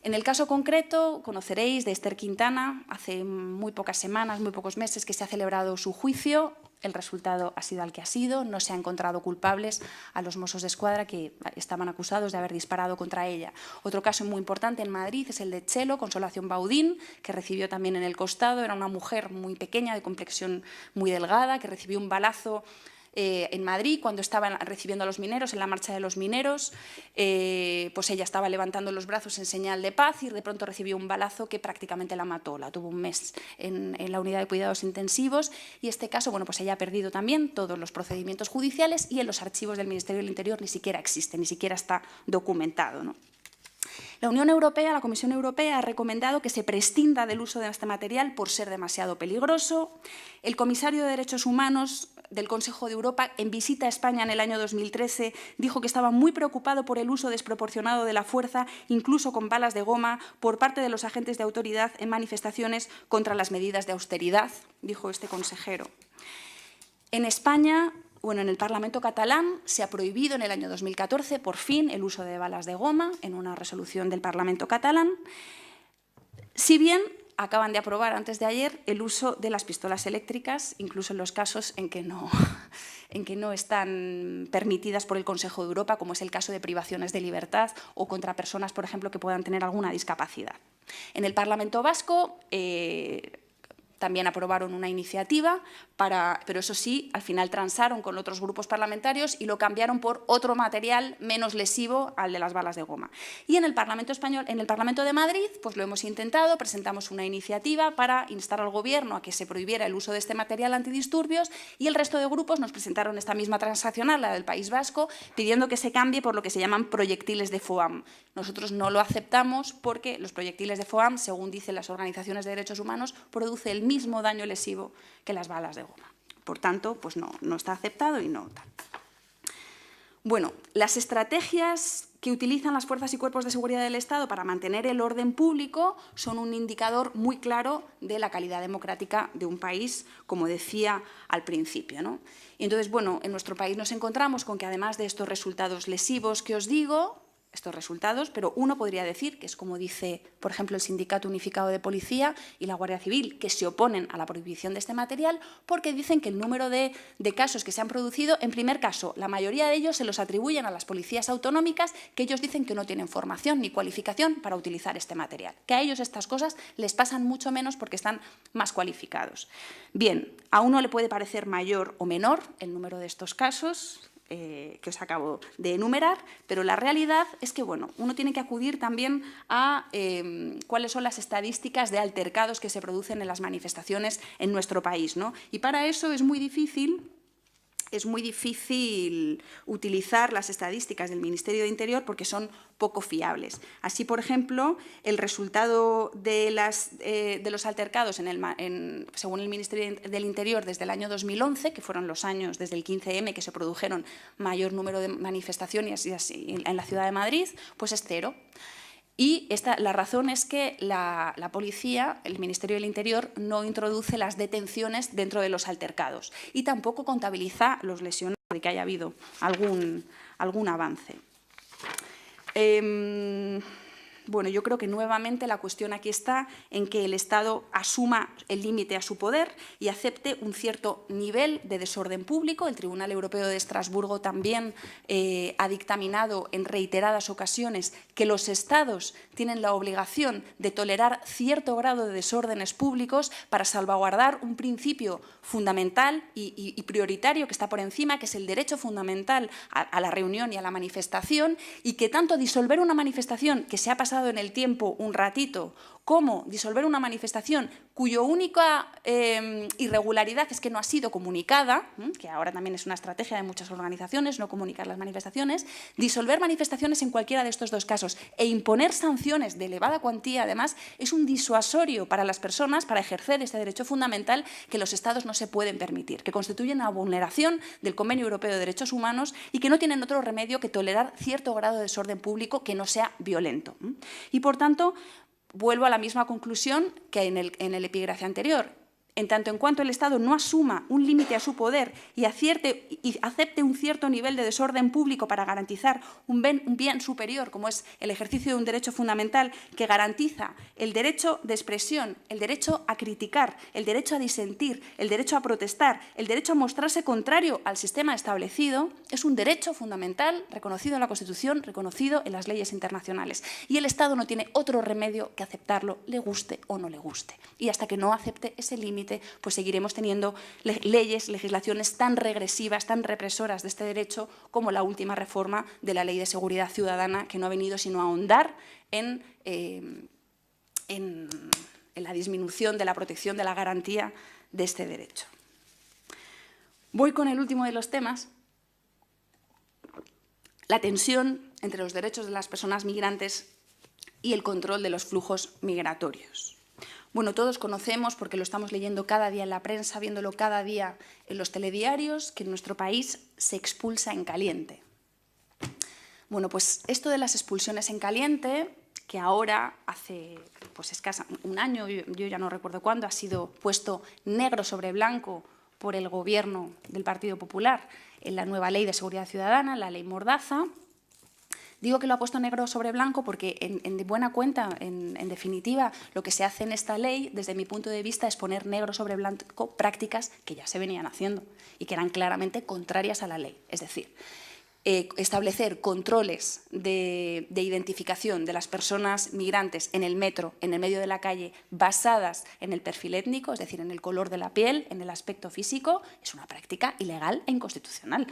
En el caso concreto, conoceréis de Esther Quintana, hace muy pocas semanas, muy pocos meses, que se ha celebrado su juicio. El resultado ha sido el que ha sido. No se ha encontrado culpables a los Mossos d'Esquadra que estaban acusados de haber disparado contra ella. Otro caso muy importante en Madrid es el de Chelo, Consolación Baudín, que recibió también en el costado. Era una mujer muy pequeña, de complexión muy delgada, que recibió un balazo en Madrid cuando estaban recibiendo a los mineros, en la marcha de los mineros. Pues ella estaba levantando los brazos en señal de paz y de pronto recibió un balazo que prácticamente la mató. La tuvo un mes en la unidad de cuidados intensivos, y este caso, bueno, pues ella ha perdido también todos los procedimientos judiciales y en los archivos del Ministerio del Interior ni siquiera existe, ni siquiera está documentado, ¿no? La Unión Europea, la Comisión Europea, ha recomendado que se prescinda del uso de este material por ser demasiado peligroso. El comisario de Derechos Humanos del Consejo de Europa, en visita a España en el año 2013, dijo que estaba muy preocupado por el uso desproporcionado de la fuerza, incluso con balas de goma, por parte de los agentes de autoridad en manifestaciones contra las medidas de austeridad, dijo este consejero. En España, bueno, en el Parlamento catalán se ha prohibido en el año 2014, por fin, el uso de balas de goma en una resolución del Parlamento catalán, si bien acaban de aprobar antes de ayer el uso de las pistolas eléctricas, incluso en los casos en que no están permitidas por el Consejo de Europa, como es el caso de privaciones de libertad o contra personas, por ejemplo, que puedan tener alguna discapacidad. En el Parlamento vasco, también aprobaron una iniciativa, pero eso sí, al final transaron con otros grupos parlamentarios y lo cambiaron por otro material menos lesivo al de las balas de goma. Y en el Parlamento español, en el Parlamento de Madrid, pues lo hemos intentado, presentamos una iniciativa para instar al Gobierno a que se prohibiera el uso de este material antidisturbios, y el resto de grupos nos presentaron esta misma transaccional, la del País Vasco, pidiendo que se cambie por lo que se llaman proyectiles de FOAM. Nosotros no lo aceptamos porque los proyectiles de FOAM, según dicen las organizaciones de derechos humanos, produce el mismo daño lesivo que las balas de goma. Por tanto, pues no está aceptado y no tal. Bueno, las estrategias que utilizan las fuerzas y cuerpos de seguridad del Estado para mantener el orden público son un indicador muy claro de la calidad democrática de un país, como decía al principio, ¿no? Y entonces, bueno, en nuestro país nos encontramos con que además de estos resultados lesivos que os digo, estos resultados, pero uno podría decir, que es como dice, por ejemplo, el Sindicato Unificado de Policía y la Guardia Civil, que se oponen a la prohibición de este material porque dicen que el número de casos que se han producido, en primer caso, la mayoría de ellos se los atribuyen a las policías autonómicas, que ellos dicen que no tienen formación ni cualificación para utilizar este material, que a ellos estas cosas les pasan mucho menos porque están más cualificados. Bien, a uno le puede parecer mayor o menor el número de estos casos, que os acabo de enumerar, pero la realidad es que, bueno, uno tiene que acudir también a cuáles son las estadísticas de altercados que se producen en las manifestaciones en nuestro país, ¿no? Y para eso es muy difícil utilizar las estadísticas del Ministerio de Interior porque son poco fiables. Así, por ejemplo, el resultado de los altercados, según el Ministerio del Interior, desde el año 2011, que fueron los años desde el 15M que se produjeron mayor número de manifestaciones en la ciudad de Madrid, pues es 0. Y la razón es que la policía, el Ministerio del Interior, no introduce las detenciones dentro de los altercados y tampoco contabiliza los lesionados de que haya habido algún avance. Bueno, yo creo que nuevamente la cuestión aquí está en que el Estado asuma el límite a su poder y acepte un cierto nivel de desorden público. El Tribunal Europeo de Estrasburgo también ha dictaminado en reiteradas ocasiones que los Estados tienen la obligación de tolerar cierto grado de desórdenes públicos para salvaguardar un principio fundamental y prioritario que está por encima, que es el derecho fundamental a la reunión y a la manifestación, y que tanto disolver una manifestación que se ha pasado en el tiempo un ratito, como disolver una manifestación cuya única irregularidad es que no ha sido comunicada, que ahora también es una estrategia de muchas organizaciones, no comunicar las manifestaciones, disolver manifestaciones en cualquiera de estos dos casos e imponer sanciones de elevada cuantía, además, es un disuasorio para las personas para ejercer este derecho fundamental que los Estados no se pueden permitir, que constituyen una vulneración del Convenio Europeo de Derechos Humanos y que no tienen otro remedio que tolerar cierto grado de desorden público que no sea violento. Y, por tanto, vuelvo a la misma conclusión que en el epígrafe anterior. En tanto en cuanto el Estado no asuma un límite a su poder y acepte un cierto nivel de desorden público para garantizar un bien superior, como es el ejercicio de un derecho fundamental que garantiza el derecho de expresión, el derecho a criticar, el derecho a disentir, el derecho a protestar, el derecho a mostrarse contrario al sistema establecido, es un derecho fundamental reconocido en la Constitución, reconocido en las leyes internacionales. Y el Estado no tiene otro remedio que aceptarlo, le guste o no le guste. Y hasta que no acepte ese límite, pues seguiremos teniendo legislaciones tan regresivas, tan represoras de este derecho como la última reforma de la Ley de Seguridad Ciudadana, que no ha venido sino a ahondar en la disminución de la protección de la garantía de este derecho. Voy con el último de los temas, la tensión entre los derechos de las personas migrantes y el control de los flujos migratorios. Bueno, todos conocemos, porque lo estamos leyendo cada día en la prensa, viéndolo cada día en los telediarios, que en nuestro país se expulsa en caliente. Bueno, pues esto de las expulsiones en caliente, que ahora hace pues escasa un año, yo ya no recuerdo cuándo, ha sido puesto negro sobre blanco por el Gobierno del Partido Popular en la nueva Ley de Seguridad Ciudadana, la Ley Mordaza. Digo que lo ha puesto negro sobre blanco porque, en buena cuenta, en definitiva, lo que se hace en esta ley, desde mi punto de vista, es poner negro sobre blanco prácticas que ya se venían haciendo y que eran claramente contrarias a la ley. Es decir, establecer controles de identificación de las personas migrantes en el metro, en el medio de la calle, basadas en el perfil étnico, es decir, en el color de la piel, en el aspecto físico, es una práctica ilegal e inconstitucional.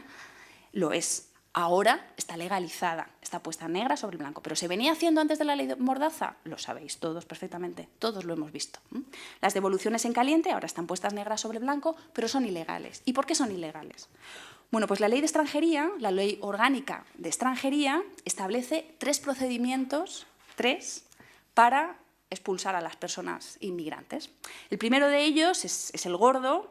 Lo es. Ahora está legalizada, está puesta negra sobre blanco. ¿Pero se venía haciendo antes de la ley de Mordaza? Lo sabéis todos perfectamente, todos lo hemos visto. Las devoluciones en caliente ahora están puestas negras sobre blanco, pero son ilegales. ¿Y por qué son ilegales? Bueno, pues la ley de extranjería, la ley orgánica de extranjería, establece 3 procedimientos, 3, para expulsar a las personas inmigrantes. El primero de ellos es el gordo,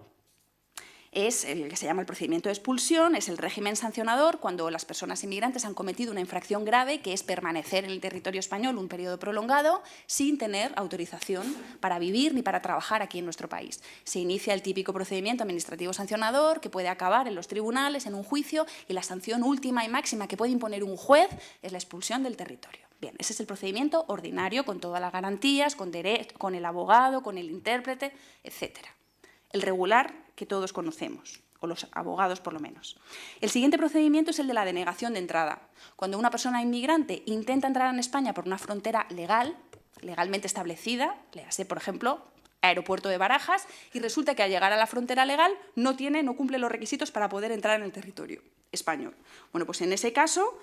es el que se llama el procedimiento de expulsión, es el régimen sancionador cuando las personas inmigrantes han cometido una infracción grave, que es permanecer en el territorio español un periodo prolongado sin tener autorización para vivir ni para trabajar aquí en nuestro país. Se inicia el típico procedimiento administrativo sancionador que puede acabar en los tribunales, en un juicio, y la sanción última y máxima que puede imponer un juez es la expulsión del territorio. Bien, ese es el procedimiento ordinario, con todas las garantías, con el abogado, con el intérprete, etc. El regular, que todos conocemos, o los abogados por lo menos. El siguiente procedimiento es el de la denegación de entrada. Cuando una persona inmigrante intenta entrar en España por una frontera legalmente establecida, léase, por ejemplo, aeropuerto de Barajas, y resulta que al llegar a la frontera legal no cumple los requisitos para poder entrar en el territorio español. Bueno, pues en ese caso,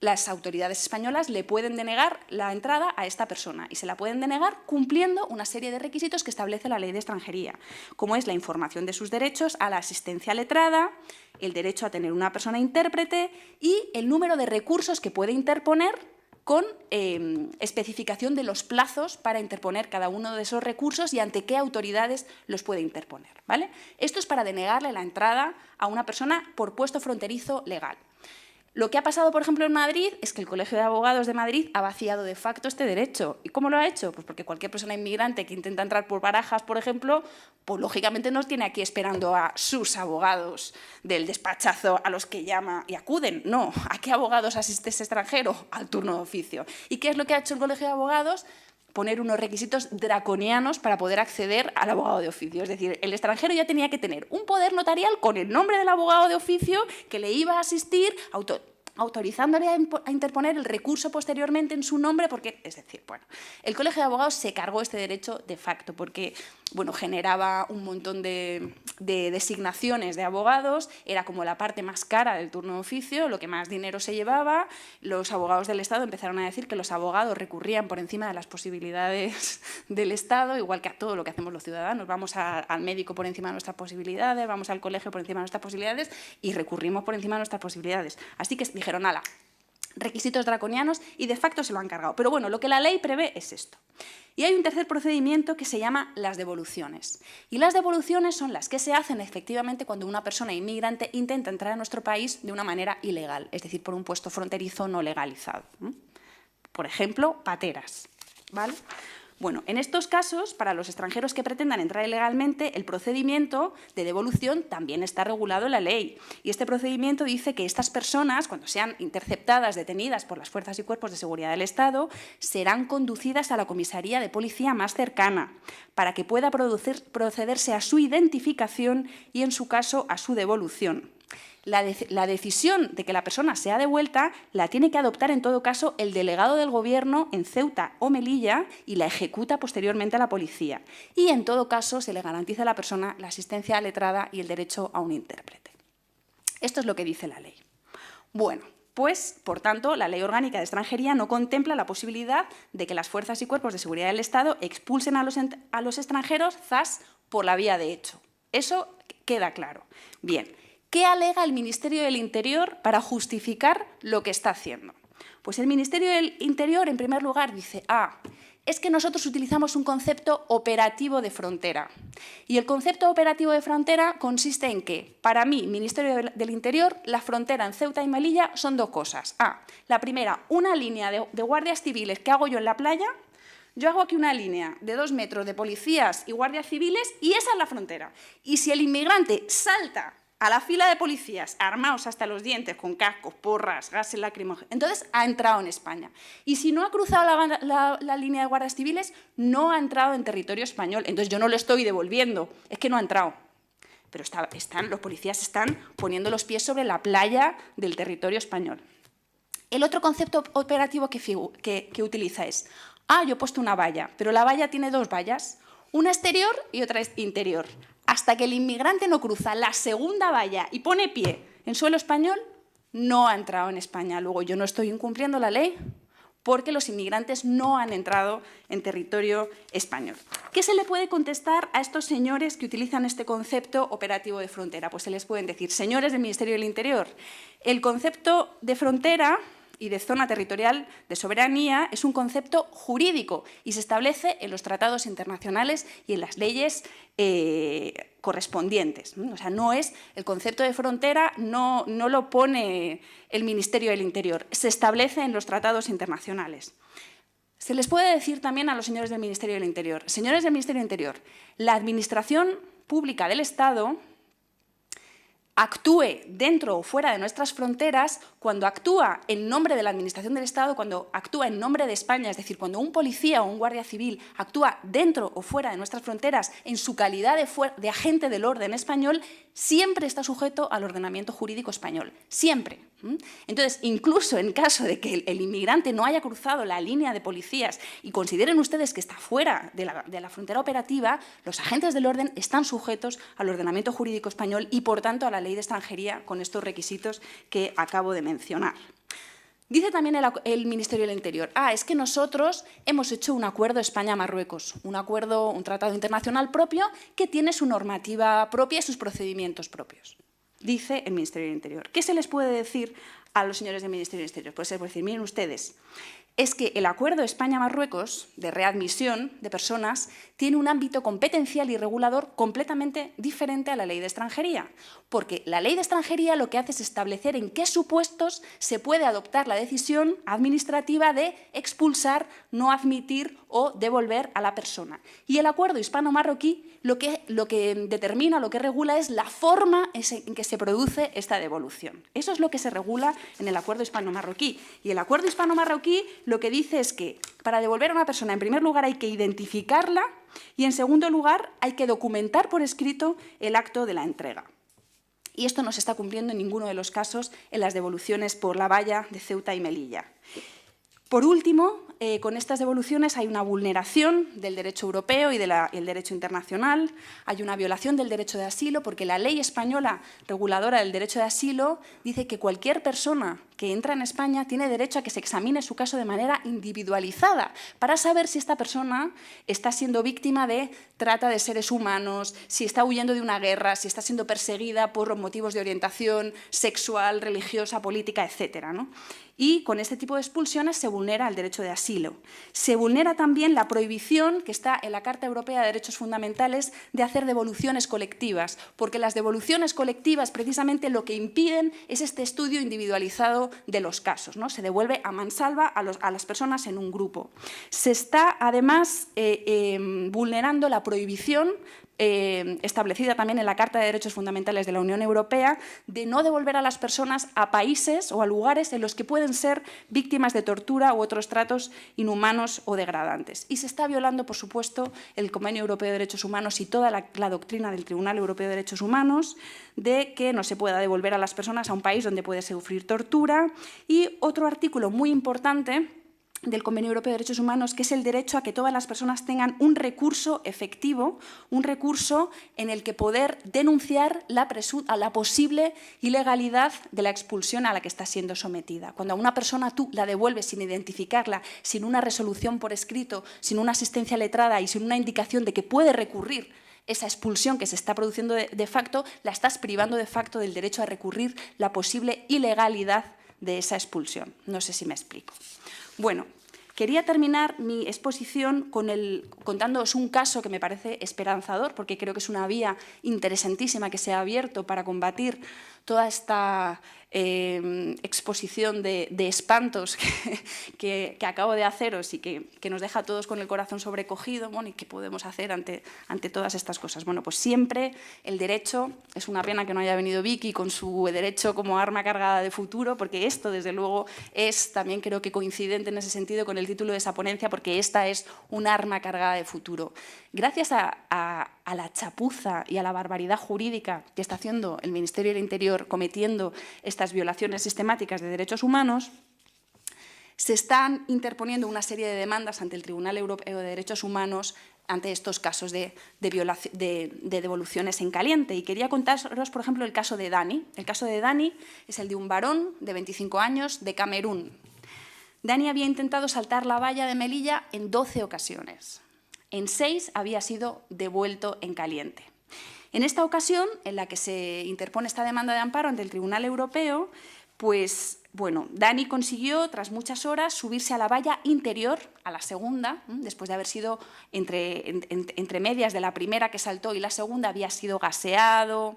las autoridades españolas le pueden denegar la entrada a esta persona, y se la pueden denegar cumpliendo una serie de requisitos que establece la ley de extranjería, como es la información de sus derechos a la asistencia letrada, el derecho a tener una persona intérprete y el número de recursos que puede interponer, con especificación de los plazos para interponer cada uno de esos recursos y ante qué autoridades los puede interponer, ¿vale? Esto es para denegarle la entrada a una persona por puesto fronterizo legal. Lo que ha pasado, por ejemplo, en Madrid es que el Colegio de Abogados de Madrid ha vaciado de facto este derecho. ¿Y cómo lo ha hecho? Pues porque cualquier persona inmigrante que intenta entrar por Barajas, por ejemplo, pues lógicamente nos tiene aquí esperando a sus abogados del despachazo a los que llama y acuden. No, ¿a qué abogados asiste ese extranjero? Al turno de oficio. ¿Y qué es lo que ha hecho el Colegio de Abogados? Poner unos requisitos draconianos para poder acceder al abogado de oficio. Es decir, el extranjero ya tenía que tener un poder notarial con el nombre del abogado de oficio que le iba a asistir, autorizándole a interponer el recurso posteriormente en su nombre, porque, es decir, bueno, el Colegio de Abogados se cargó este derecho de facto, porque, bueno, generaba un montón de designaciones de abogados, era como la parte más cara del turno de oficio, lo que más dinero se llevaba. Los abogados del Estado empezaron a decir que los abogados recurrían por encima de las posibilidades del Estado, igual que a todo lo que hacemos los ciudadanos. Vamos al médico por encima de nuestras posibilidades, vamos al colegio por encima de nuestras posibilidades y recurrimos por encima de nuestras posibilidades. Así que dijeron, ala, requisitos draconianos, y de facto se lo han cargado. Pero bueno, lo que la ley prevé es esto. Y hay un tercer procedimiento que se llama las devoluciones. Y las devoluciones son las que se hacen efectivamente cuando una persona inmigrante intenta entrar a nuestro país de una manera ilegal, es decir, por un puesto fronterizo no legalizado. Por ejemplo, pateras, ¿vale? Bueno, en estos casos, para los extranjeros que pretendan entrar ilegalmente, el procedimiento de devolución también está regulado en la ley. Y este procedimiento dice que estas personas, cuando sean interceptadas, detenidas por las fuerzas y cuerpos de seguridad del Estado, serán conducidas a la comisaría de policía más cercana para que pueda procederse a su identificación y, en su caso, a su devolución. La decisión de que la persona sea devuelta la tiene que adoptar en todo caso el delegado del Gobierno en Ceuta o Melilla y la ejecuta posteriormente a la policía. Y en todo caso se le garantiza a la persona la asistencia letrada y el derecho a un intérprete. Esto es lo que dice la ley. Bueno, pues, por tanto, la Ley Orgánica de Extranjería no contempla la posibilidad de que las fuerzas y cuerpos de seguridad del Estado expulsen a los extranjeros, zas, por la vía de hecho. Eso queda claro. Bien. ¿Qué alega el Ministerio del Interior para justificar lo que está haciendo? Pues el Ministerio del Interior, en primer lugar, dice, es que nosotros utilizamos un concepto operativo de frontera. Y el concepto operativo de frontera consiste en que, para mí, Ministerio del Interior, la frontera en Ceuta y Melilla son 2 cosas. La primera, una línea de guardias civiles que hago yo en la playa. Yo hago aquí una línea de 2 metros de policías y guardias civiles y esa es la frontera. Y si el inmigrante salta a la fila de policías armados hasta los dientes, con cascos, porras, gases lacrimógenos, entonces ha entrado en España. Y si no ha cruzado la línea de guardias civiles, no ha entrado en territorio español. Entonces yo no lo estoy devolviendo, es que no ha entrado. pero los policías están poniendo los pies sobre la playa del territorio español. El otro concepto operativo que utiliza es, yo he puesto una valla, pero la valla tiene dos vallas, una exterior y otra interior. Hasta que el inmigrante no cruza la segunda valla y pone pie en suelo español, no ha entrado en España. Luego, yo no estoy incumpliendo la ley porque los inmigrantes no han entrado en territorio español. ¿Qué se le puede contestar a estos señores que utilizan este concepto operativo de frontera? Pues se les pueden decir, señores del Ministerio del Interior, el concepto de frontera y de zona territorial de soberanía es un concepto jurídico y se establece en los tratados internacionales y en las leyes correspondientes. O sea, no es el concepto de frontera, no lo pone el Ministerio del Interior, se establece en los tratados internacionales. Se les puede decir también a los señores del Ministerio del Interior, señores del Ministerio del Interior, la Administración Pública del Estado actúe dentro o fuera de nuestras fronteras, cuando actúa en nombre de la Administración del Estado, cuando actúa en nombre de España, es decir, cuando un policía o un guardia civil actúa dentro o fuera de nuestras fronteras en su calidad de agente del orden español, siempre está sujeto al ordenamiento jurídico español, siempre. Entonces, incluso en caso de que el inmigrante no haya cruzado la línea de policías y consideren ustedes que está fuera de la frontera operativa, los agentes del orden están sujetos al ordenamiento jurídico español y, por tanto, a la ley de extranjería con estos requisitos que acabo de mencionar. Dice también el Ministerio del Interior, es que nosotros hemos hecho un acuerdo España-Marruecos, un tratado internacional propio que tiene su normativa propia y sus procedimientos propios. Dice el Ministerio del Interior. ¿Qué se les puede decir a los señores del Ministerio del Interior? Pues se puede decir, miren ustedes, es que el acuerdo España-Marruecos de readmisión de personas tiene un ámbito competencial y regulador completamente diferente a la ley de extranjería, porque la ley de extranjería lo que hace es establecer en qué supuestos se puede adoptar la decisión administrativa de expulsar, no admitir o devolver a la persona. Y el acuerdo hispano-marroquí lo que determina, lo que regula es la forma en que se produce esta devolución. Eso es lo que se regula en el acuerdo hispano-marroquí. Y el acuerdo hispano-marroquí lo que dice es que para devolver a una persona, en primer lugar, hay que identificarla y, en segundo lugar, hay que documentar por escrito el acto de la entrega. Y esto no se está cumpliendo en ninguno de los casos en las devoluciones por la valla de Ceuta y Melilla. Por último, con estas devoluciones hay una vulneración del derecho europeo y del derecho internacional, hay una violación del derecho de asilo, porque la ley española reguladora del derecho de asilo dice que cualquier persona que entra en España tiene derecho a que se examine su caso de manera individualizada para saber si esta persona está siendo víctima de trata de seres humanos, si está huyendo de una guerra, si está siendo perseguida por motivos de orientación sexual, religiosa, política, etc., ¿no? Y con este tipo de expulsiones se vulnera el derecho de asilo. Se vulnera también la prohibición que está en la Carta Europea de Derechos Fundamentales de hacer devoluciones colectivas, porque las devoluciones colectivas precisamente lo que impiden es este estudio individualizado de los casos, ¿no? Se devuelve a mansalva a las personas en un grupo. Se está además vulnerando la prohibición establecida también en la Carta de Derechos Fundamentales de la Unión Europea de no devolver a las personas a países o a lugares en los que pueden ser víctimas de tortura u otros tratos inhumanos o degradantes. Y se está violando, por supuesto, el Convenio Europeo de Derechos Humanos y toda la doctrina del Tribunal Europeo de Derechos Humanos de que no se pueda devolver a las personas a un país donde puede sufrir tortura. Y otro artículo muy importante del Convenio Europeo de Derechos Humanos, que es el derecho a que todas las personas tengan un recurso efectivo, un recurso en el que poder denunciar la posible ilegalidad de la expulsión a la que está siendo sometida. Cuando a una persona tú la devuelves sin identificarla, sin una resolución por escrito, sin una asistencia letrada y sin una indicación de que puede recurrir esa expulsión que se está produciendo de facto, la estás privando de facto del derecho a recurrir la posible ilegalidad de esa expulsión. No sé si me explico. Bueno, quería terminar mi exposición contándoos un caso que me parece esperanzador, porque creo que es una vía interesantísima que se ha abierto para combatir toda esta exposición de espantos que acabo de haceros y que nos deja a todos con el corazón sobrecogido. Bueno, ¿y qué podemos hacer ante todas estas cosas? Bueno, pues siempre el derecho, es una pena que no haya venido Vicky con su derecho como arma cargada de futuro, porque esto, desde luego, es también creo que coincidente en ese sentido con el título de esa ponencia, porque esta es un arma cargada de futuro. Gracias a a la chapuza y a la barbaridad jurídica que está haciendo el Ministerio del Interior cometiendo estas violaciones sistemáticas de derechos humanos, se están interponiendo una serie de demandas ante el Tribunal Europeo de Derechos Humanos ante estos casos de devoluciones en caliente. Y quería contaros, por ejemplo, el caso de Dani. El caso de Dani es el de un varón de 25 años de Camerún. Dani había intentado saltar la valla de Melilla en 12 ocasiones. En 6 había sido devuelto en caliente. En esta ocasión, en la que se interpone esta demanda de amparo ante el Tribunal Europeo, pues, bueno, Dani consiguió, tras muchas horas, subirse a la valla interior, a la segunda, después de haber sido entre medias de la primera que saltó y la segunda, había sido gaseado.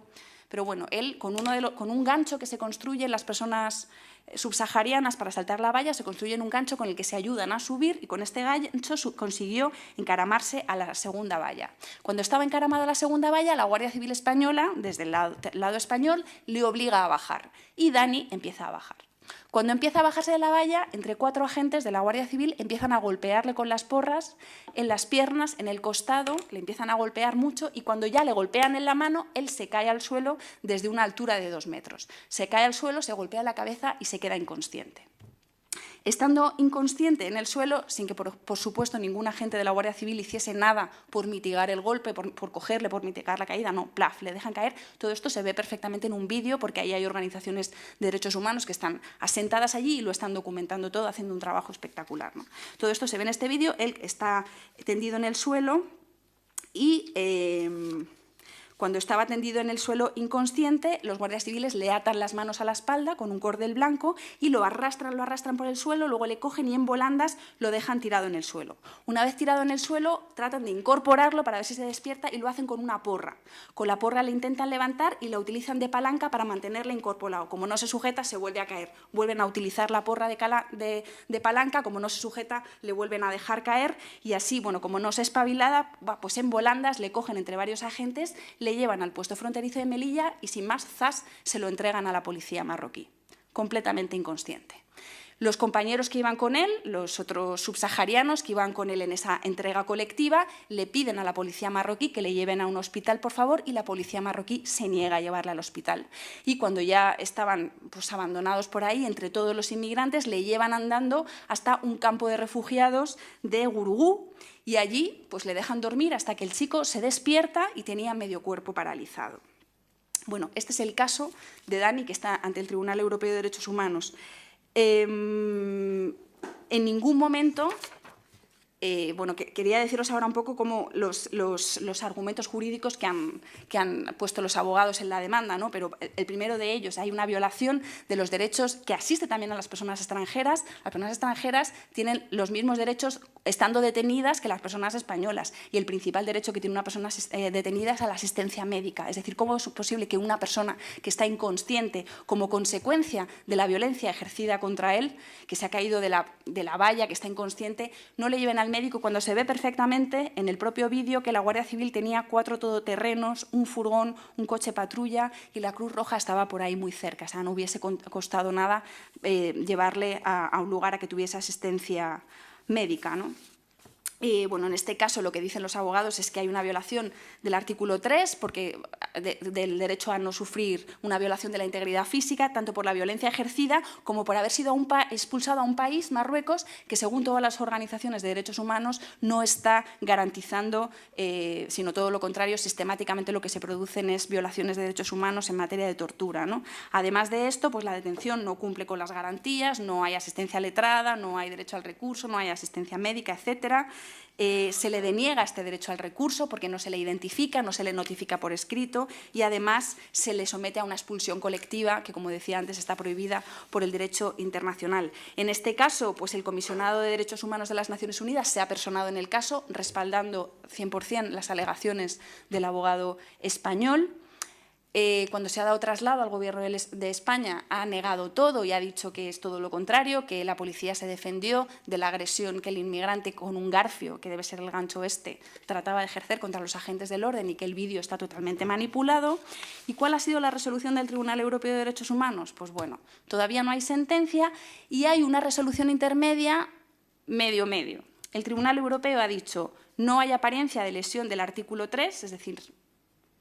Pero bueno, él, con un gancho que se construye en las personas subsaharianas para saltar la valla, se construyen un gancho con el que se ayudan a subir y con este gancho consiguió encaramarse a la segunda valla. Cuando estaba encaramado a la segunda valla, la Guardia Civil Española, desde el lado español, le obliga a bajar y Dani empieza a bajar. Cuando empieza a bajarse de la valla, entre 4 agentes de la Guardia Civil empiezan a golpearle con las porras en las piernas, en el costado, le empiezan a golpear mucho y cuando ya le golpean en la mano, él se cae al suelo desde una altura de 2 metros. Se cae al suelo, se golpea la cabeza y se queda inconsciente. Estando inconsciente en el suelo, sin que, por supuesto, ningún agente de la Guardia Civil hiciese nada por mitigar el golpe, por cogerle, por mitigar la caída, no, plaf, le dejan caer. Todo esto se ve perfectamente en un vídeo porque ahí hay organizaciones de derechos humanos que están asentadas allí y lo están documentando todo, haciendo un trabajo espectacular, ¿no? Todo esto se ve en este vídeo, él está tendido en el suelo y cuando estaba tendido en el suelo inconsciente, los guardias civiles le atan las manos a la espalda con un cordel blanco y lo arrastran por el suelo, luego le cogen y en volandas lo dejan tirado en el suelo. Una vez tirado en el suelo, tratan de incorporarlo para ver si se despierta y lo hacen con una porra. Con la porra le intentan levantar y la utilizan de palanca para mantenerle incorporado. Como no se sujeta, se vuelve a caer. Vuelven a utilizar la porra de palanca, como no se sujeta, le vuelven a dejar caer y así, bueno, como no se espabilada, pues en volandas le cogen entre varios agentes, le llevan al puesto fronterizo de Melilla y sin más, zas, se lo entregan a la policía marroquí, completamente inconsciente. Los compañeros que iban con él, los otros subsaharianos que iban con él en esa entrega colectiva, le piden a la policía marroquí que le lleven a un hospital, por favor, y la policía marroquí se niega a llevarle al hospital. Y cuando ya estaban pues, abandonados por ahí, entre todos los inmigrantes, le llevan andando hasta un campo de refugiados de Gurugú, y allí pues, le dejan dormir hasta que el chico se despierta y tenía medio cuerpo paralizado. Bueno, este es el caso de Dani, que está ante el Tribunal Europeo de Derechos Humanos. En ningún momento, bueno, quería deciros ahora un poco cómo los argumentos jurídicos que han puesto los abogados en la demanda, ¿no? Pero el primero de ellos, hay una violación de los derechos que asiste también a las personas extranjeras. Las personas extranjeras tienen los mismos derechos estando detenidas que las personas españolas y el principal derecho que tiene una persona detenida es a la asistencia médica. Es decir, ¿cómo es posible que una persona que está inconsciente como consecuencia de la violencia ejercida contra él, que se ha caído de la valla, que está inconsciente, no le lleven al médico cuando se ve perfectamente en el propio vídeo que la Guardia Civil tenía 4 todoterrenos, un furgón, un coche patrulla y la Cruz Roja estaba por ahí muy cerca? O sea, no hubiese costado nada llevarle a un lugar a que tuviese asistencia médica, ¿no? Bueno, en este caso lo que dicen los abogados es que hay una violación del artículo 3 del derecho a no sufrir una violación de la integridad física, tanto por la violencia ejercida como por haber sido expulsado a un país, Marruecos, que según todas las organizaciones de derechos humanos no está garantizando, sino todo lo contrario, sistemáticamente lo que se producen es violaciones de derechos humanos en materia de tortura, ¿no? Además de esto, pues la detención no cumple con las garantías, no hay asistencia letrada, no hay derecho al recurso, no hay asistencia médica, etcétera. Se le deniega este derecho al recurso porque no se le identifica, no se le notifica por escrito y además se le somete a una expulsión colectiva que, como decía antes, está prohibida por el derecho internacional. En este caso, pues el Comisionado de Derechos Humanos de las Naciones Unidas se ha personado en el caso, respaldando 100% las alegaciones del abogado español. Cuando se ha dado traslado al Gobierno de España ha negado todo y ha dicho que es todo lo contrario, que la policía se defendió de la agresión que el inmigrante con un garfio, que debe ser el gancho trataba de ejercer contra los agentes del orden y que el vídeo está totalmente manipulado. ¿Y cuál ha sido la resolución del Tribunal Europeo de Derechos Humanos? Pues bueno, todavía no hay sentencia y hay una resolución intermedia medio-medio. El Tribunal Europeo ha dicho no hay apariencia de lesión del artículo 3, es decir,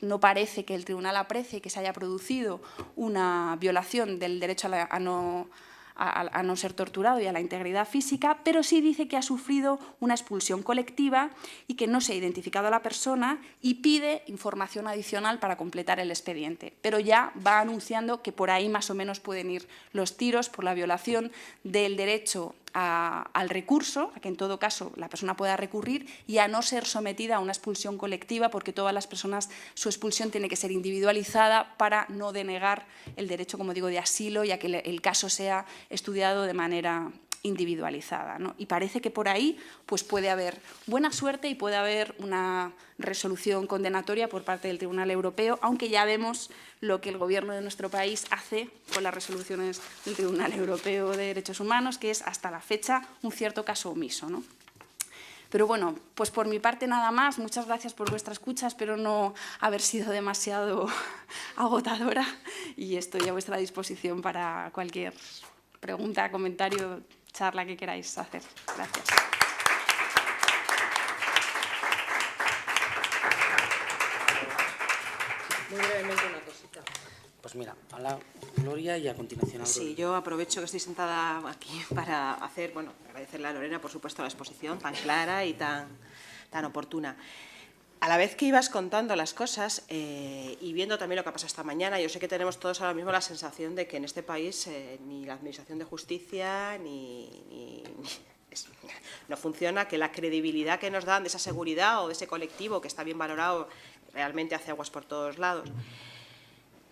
no parece que el tribunal aprecie que se haya producido una violación del derecho a no ser torturado y a la integridad física, pero sí dice que ha sufrido una expulsión colectiva y que no se ha identificado a la persona y pide información adicional para completar el expediente. Pero ya va anunciando que por ahí más o menos pueden ir los tiros por la violación del derecho al recurso, a que en todo caso la persona pueda recurrir, y a no ser sometida a una expulsión colectiva, porque todas las personas, su expulsión tiene que ser individualizada para no denegar el derecho, como digo, de asilo, y a que el caso sea estudiado de manera individualizada, ¿no? Y parece que por ahí pues puede haber buena suerte y puede haber una resolución condenatoria por parte del Tribunal Europeo, aunque ya vemos lo que el Gobierno de nuestro país hace con las resoluciones del Tribunal Europeo de Derechos Humanos, que es hasta la fecha un cierto caso omiso, ¿no? Pero bueno, pues por mi parte nada más. Muchas gracias por vuestra escucha. Espero no haber sido demasiado agotadora y estoy a vuestra disposición para cualquier pregunta, comentario, charla que queráis hacer. Gracias. Muy brevemente una cosita. Pues mira, habla Gloria y a continuación Aurora. Sí, yo aprovecho que estoy sentada aquí para agradecerle a Lorena, por supuesto, la exposición tan clara y tan oportuna. A la vez que ibas contando las cosas y viendo también lo que ha pasado esta mañana, yo sé que tenemos todos ahora mismo la sensación de que en este país ni la Administración de Justicia no funciona, que la credibilidad que nos dan de esa seguridad o de ese colectivo que está bien valorado realmente hace aguas por todos lados.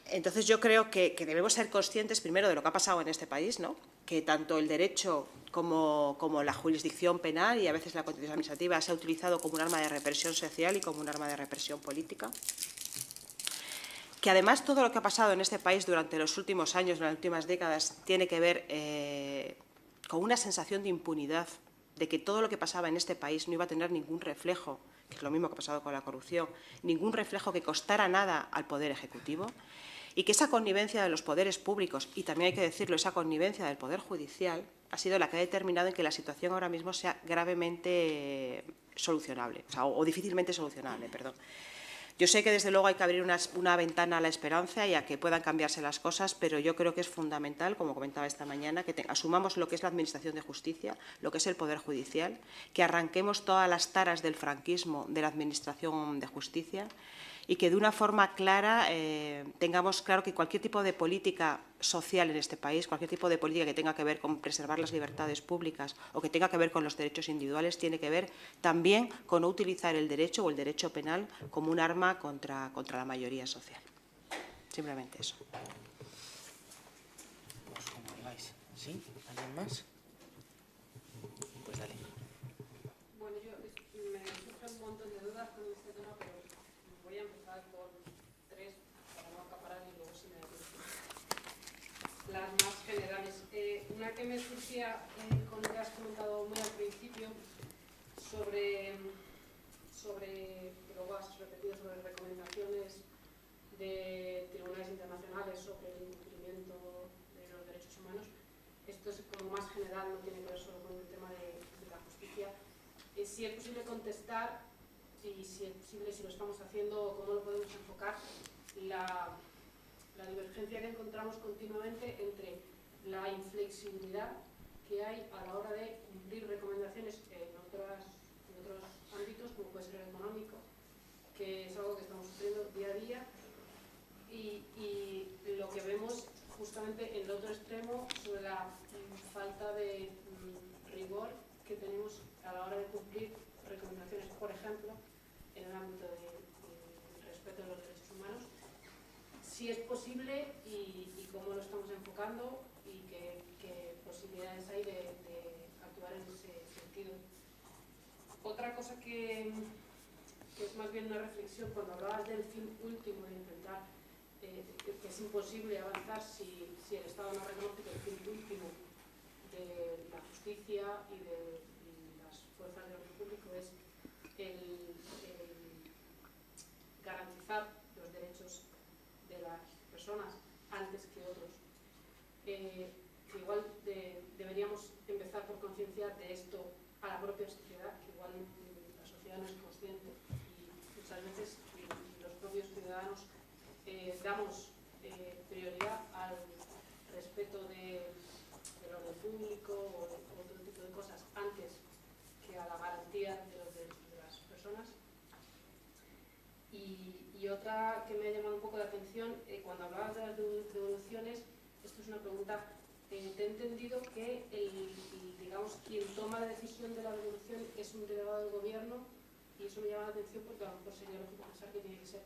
Entonces yo creo que debemos ser conscientes primero de lo que ha pasado en este país, ¿no? Que tanto el derecho como la jurisdicción penal y a veces la contenciosa administrativa se ha utilizado como un arma de represión social y como un arma de represión política. Que además todo lo que ha pasado en este país durante los últimos años, en las últimas décadas, tiene que ver con una sensación de impunidad, de que todo lo que pasaba en este país no iba a tener ningún reflejo, que es lo mismo que ha pasado con la corrupción, ningún reflejo que costara nada al Poder Ejecutivo, y que esa connivencia de los poderes públicos, y también hay que decirlo, esa connivencia del Poder Judicial, ha sido la que ha determinado en que la situación ahora mismo sea gravemente solucionable, o difícilmente solucionable, perdón. Yo sé que desde luego hay que abrir una ventana a la esperanza y a que puedan cambiarse las cosas, pero yo creo que es fundamental, como comentaba esta mañana, que asumamos lo que es la Administración de Justicia, lo que es el Poder Judicial, que arranquemos todas las taras del franquismo de la Administración de Justicia y que de una forma clara tengamos claro que cualquier tipo de política social en este país, cualquier tipo de política que tenga que ver con preservar las libertades públicas o que tenga que ver con los derechos individuales, tiene que ver también con no utilizar el derecho o el derecho penal como un arma contra la mayoría social. Simplemente eso. Pues como digáis. ¿Sí? ¿Alguien más? Pues dale. Bueno, me surgen un montón de dudas con este tema, pero voy a empezar con tres para no acaparar y luego si me da tiempo. Las más generales. Una que me surgía con lo que has comentado muy al principio sobre que luego has repetido sobre recomendaciones de tribunales internacionales sobre el incumplimiento de los derechos humanos. Esto es como más general, no tiene que ver solo con el tema de la justicia. Si es posible contestar y si es posible, si lo estamos haciendo, cómo lo podemos enfocar, la divergencia que encontramos continuamente entre la inflexibilidad que hay a la hora de cumplir recomendaciones en otros ámbitos, como puede ser el económico, que es algo que estamos sufriendo día a día, y lo que vemos justamente en el otro extremo sobre la falta de rigor que tenemos a la hora de cumplir recomendaciones, por ejemplo, en el ámbito del respeto de los derechos humanos. Si es posible y cómo lo estamos enfocando y qué posibilidades hay de actuar en ese sentido. Otra cosa que es más bien una reflexión, cuando hablabas del fin último, de intentar que es imposible avanzar si el Estado no reconoce que el fin último de la justicia y de las fuerzas de orden público es el garantizar los derechos de las personas antes que otros. Que igual deberíamos empezar por concienciar de esto a la propia sociedad, que igual la sociedad no es Ciudadanos damos prioridad al respeto del orden público o otro tipo de cosas antes que a la garantía de los derechos de las personas. Y otra que me ha llamado un poco la atención, cuando hablabas de las devoluciones, esto es una pregunta, te he entendido que digamos, quien toma la decisión de la devolución es un delegado del gobierno, y eso me llama la atención porque a lo mejor sería lógico pensar que tiene que ser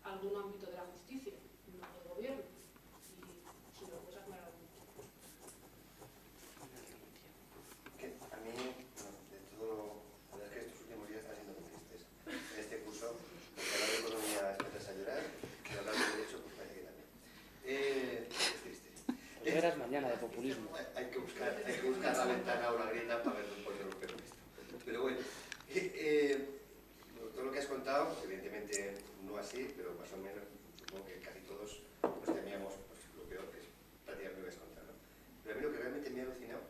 algún ámbito de la justicia, no del gobierno. Y si me lo puedes aclarar un poco. A mí, de todo, la verdad es que estos últimos días están siendo muy tristes. En este curso, porque hablar de economía es meterse a llorar, que hablar de derecho, pues parece que también. Es triste. Verás mañana de populismo. Hay que buscar la ventana o la grieta para ver por qué romper esto. Pero bueno, todo lo que has contado, evidentemente no así, pero más o menos supongo que casi todos nos temíamos pues, lo peor, que es prácticamente lo que has contado, ¿no? Pero a mí lo que realmente me ha alucinado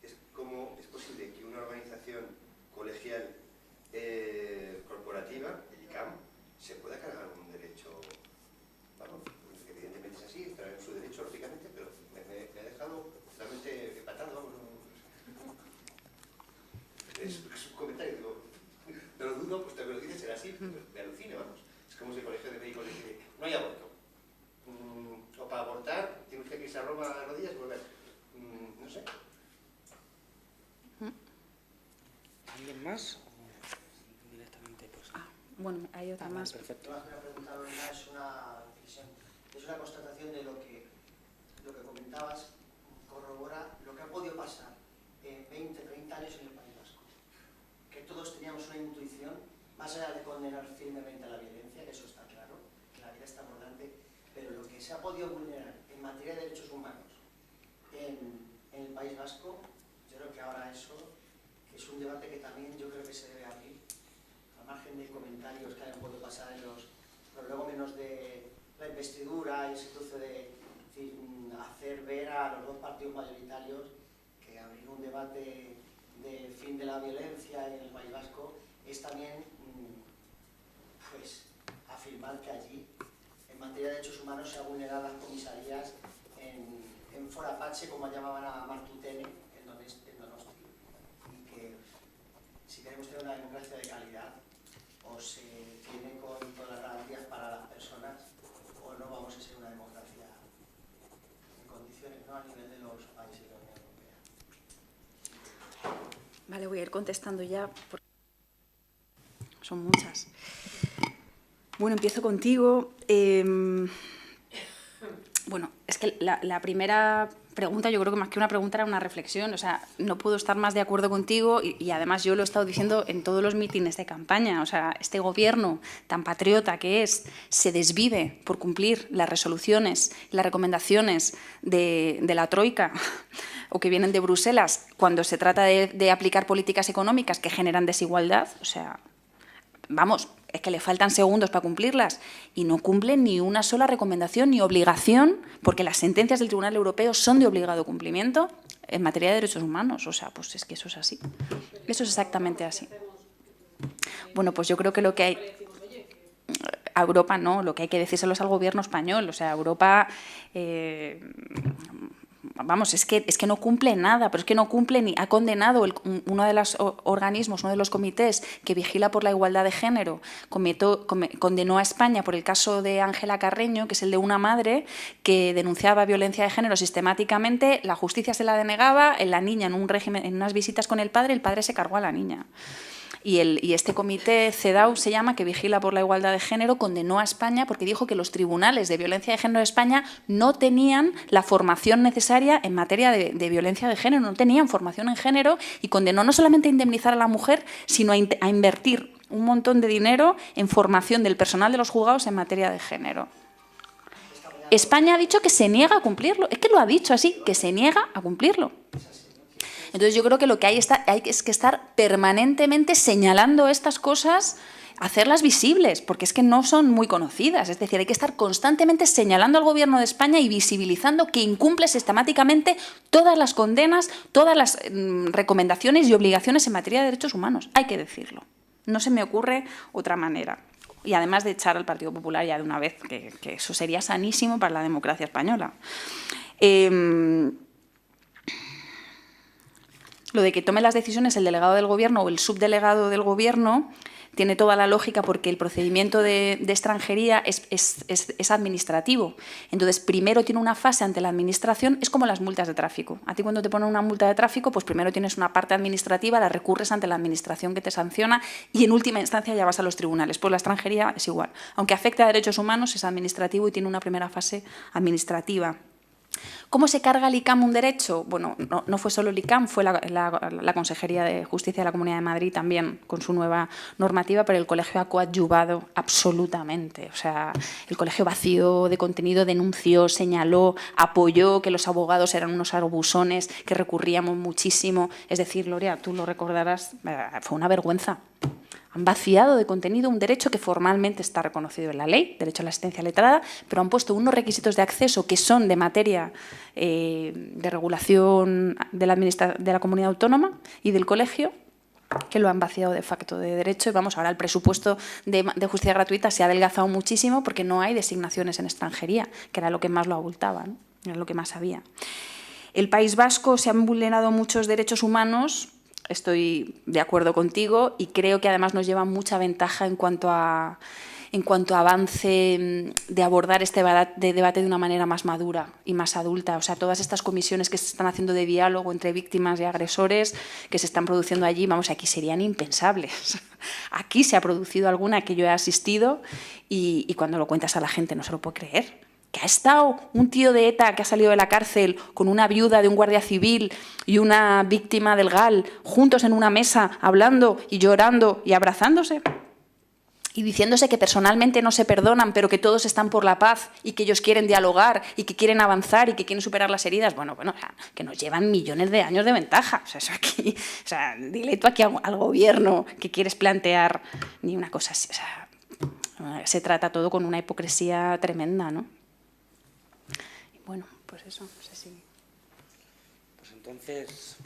es cómo es posible que una organización colegial corporativa, el ICAM, se pueda cargar un derecho, vamos, pues, evidentemente es así, estará en su derecho, lógicamente, pero me ha dejado realmente empatado, vamos, no. Es un comentario, digo, no lo dudo, pues te lo dices, será así, me alucina, vamos. Es como si el colegio de médicos dice, no hay aborto. O para abortar, tiene usted que irse a Roma a rodillas y volver. No sé. ¿Alguien más? O directamente, pues. Bueno, hay otra más. Perfecto. Una pregunta, Lorena, es una reflexión, es una constatación de lo que comentabas, corrobora lo que ha podido pasar en 20, 30 años en el País Vasco. Que todos teníamos una intuición, más allá de condenar firmemente a la violencia, que eso está claro, que la vida está por delante, pero lo que se ha podido vulnerar en materia de derechos humanos en el País Vasco, yo creo que ahora eso es un debate que también yo creo que se debe abrir, al margen de comentarios que hayan podido pasar en los prolegómenos de la investidura y ese cruce de hacer ver a los dos partidos mayoritarios que abrir un debate de fin de la violencia en el País Vasco es también pues afirmar que allí en materia de derechos humanos se han vulnerado las comisarías en Forapache, como llamaban a Martutene, en Donosti, y que si queremos tener una democracia de calidad o se tiene con todas las garantías para las personas o no vamos a ser una democracia en condiciones, no a nivel de los países de la Unión Europea. Vale, voy a ir contestando ya, porque son muchas. Bueno, empiezo contigo. Bueno, es que la primera pregunta, yo creo que más que una pregunta era una reflexión. O sea, no puedo estar más de acuerdo contigo y además yo lo he estado diciendo en todos los mítines de campaña. O sea, este gobierno tan patriota que es, se desvive por cumplir las resoluciones, las recomendaciones de la Troika o que vienen de Bruselas cuando se trata de aplicar políticas económicas que generan desigualdad. O sea, vamos, es que le faltan segundos para cumplirlas y no cumplen ni una sola recomendación ni obligación, porque las sentencias del Tribunal Europeo son de obligado cumplimiento en materia de derechos humanos. O sea, pues es que eso es así. Eso es exactamente así. Bueno, pues yo creo que lo que hay... A Europa no, lo que hay que decírselo es al gobierno español. O sea, Europa... Vamos, es que no cumple nada, pero es que no cumple ni ha condenado uno de los organismos, uno de los comités que vigila por la igualdad de género, condenó a España por el caso de Ángela Carreño, que es el de una madre que denunciaba violencia de género sistemáticamente, la justicia se la denegaba, la niña en un régimen, en unas visitas con el padre se cargó a la niña. Y este comité CEDAW se llama, que vigila por la igualdad de género, condenó a España porque dijo que los tribunales de violencia de género de España no tenían la formación necesaria en materia de violencia de género, no tenían formación en género, y condenó no solamente a indemnizar a la mujer, sino a invertir un montón de dinero en formación del personal de los juzgados en materia de género. España ha dicho que se niega a cumplirlo, es que lo ha dicho así, que se niega a cumplirlo. Entonces yo creo que lo que hay es que estar permanentemente señalando estas cosas, hacerlas visibles, porque es que no son muy conocidas. Es decir, hay que estar constantemente señalando al Gobierno de España y visibilizando que incumple sistemáticamente todas las condenas, todas las recomendaciones y obligaciones en materia de derechos humanos. Hay que decirlo. No se me ocurre otra manera. Y además de echar al Partido Popular ya de una vez, que eso sería sanísimo para la democracia española. Lo de que tome las decisiones el delegado del Gobierno o el subdelegado del Gobierno tiene toda la lógica porque el procedimiento de extranjería es administrativo. Entonces, primero tiene una fase ante la Administración, es como las multas de tráfico. A ti cuando te ponen una multa de tráfico, pues primero tienes una parte administrativa, la recurres ante la Administración que te sanciona y en última instancia ya vas a los tribunales. Pues la extranjería es igual. Aunque afecte a derechos humanos, es administrativo y tiene una primera fase administrativa. ¿Cómo se carga el ICAM un derecho? Bueno, no fue solo el ICAM, fue la Consejería de Justicia de la Comunidad de Madrid también con su nueva normativa, pero el colegio ha coadyuvado absolutamente. O sea, el colegio vació de contenido, denunció, señaló, apoyó que los abogados eran unos abusones, que recurríamos muchísimo. Es decir, Gloria, tú lo recordarás, fue una vergüenza. Han vaciado de contenido un derecho que formalmente está reconocido en la ley, derecho a la asistencia letrada, pero han puesto unos requisitos de acceso que son de materia de regulación de la comunidad autónoma y del colegio, que lo han vaciado de facto de derecho. Y vamos, ahora el presupuesto de justicia gratuita se ha adelgazado muchísimo porque no hay designaciones en extranjería, que era lo que más lo abultaba, ¿no? Era lo que más había. El País Vasco se han vulnerado muchos derechos humanos. Estoy de acuerdo contigo y creo que además nos lleva mucha ventaja en cuanto a avance de abordar este debate de una manera más madura y más adulta. O sea, todas estas comisiones que se están haciendo de diálogo entre víctimas y agresores que se están produciendo allí, vamos, aquí serían impensables. Aquí se ha producido alguna que yo he asistido y cuando lo cuentas a la gente no se lo puede creer. Que ha estado un tío de ETA que ha salido de la cárcel con una viuda de un guardia civil y una víctima del GAL juntos en una mesa hablando y llorando y abrazándose y diciéndose que personalmente no se perdonan pero que todos están por la paz y que ellos quieren dialogar y que quieren avanzar y que quieren superar las heridas. Bueno, o sea, que nos llevan millones de años de ventaja. O sea, eso aquí, o sea, dile tú aquí al gobierno que quieres plantear ni una cosa así. O sea, se trata todo con una hipocresía tremenda, ¿no? Bueno, pues eso, no sé si... Pues entonces...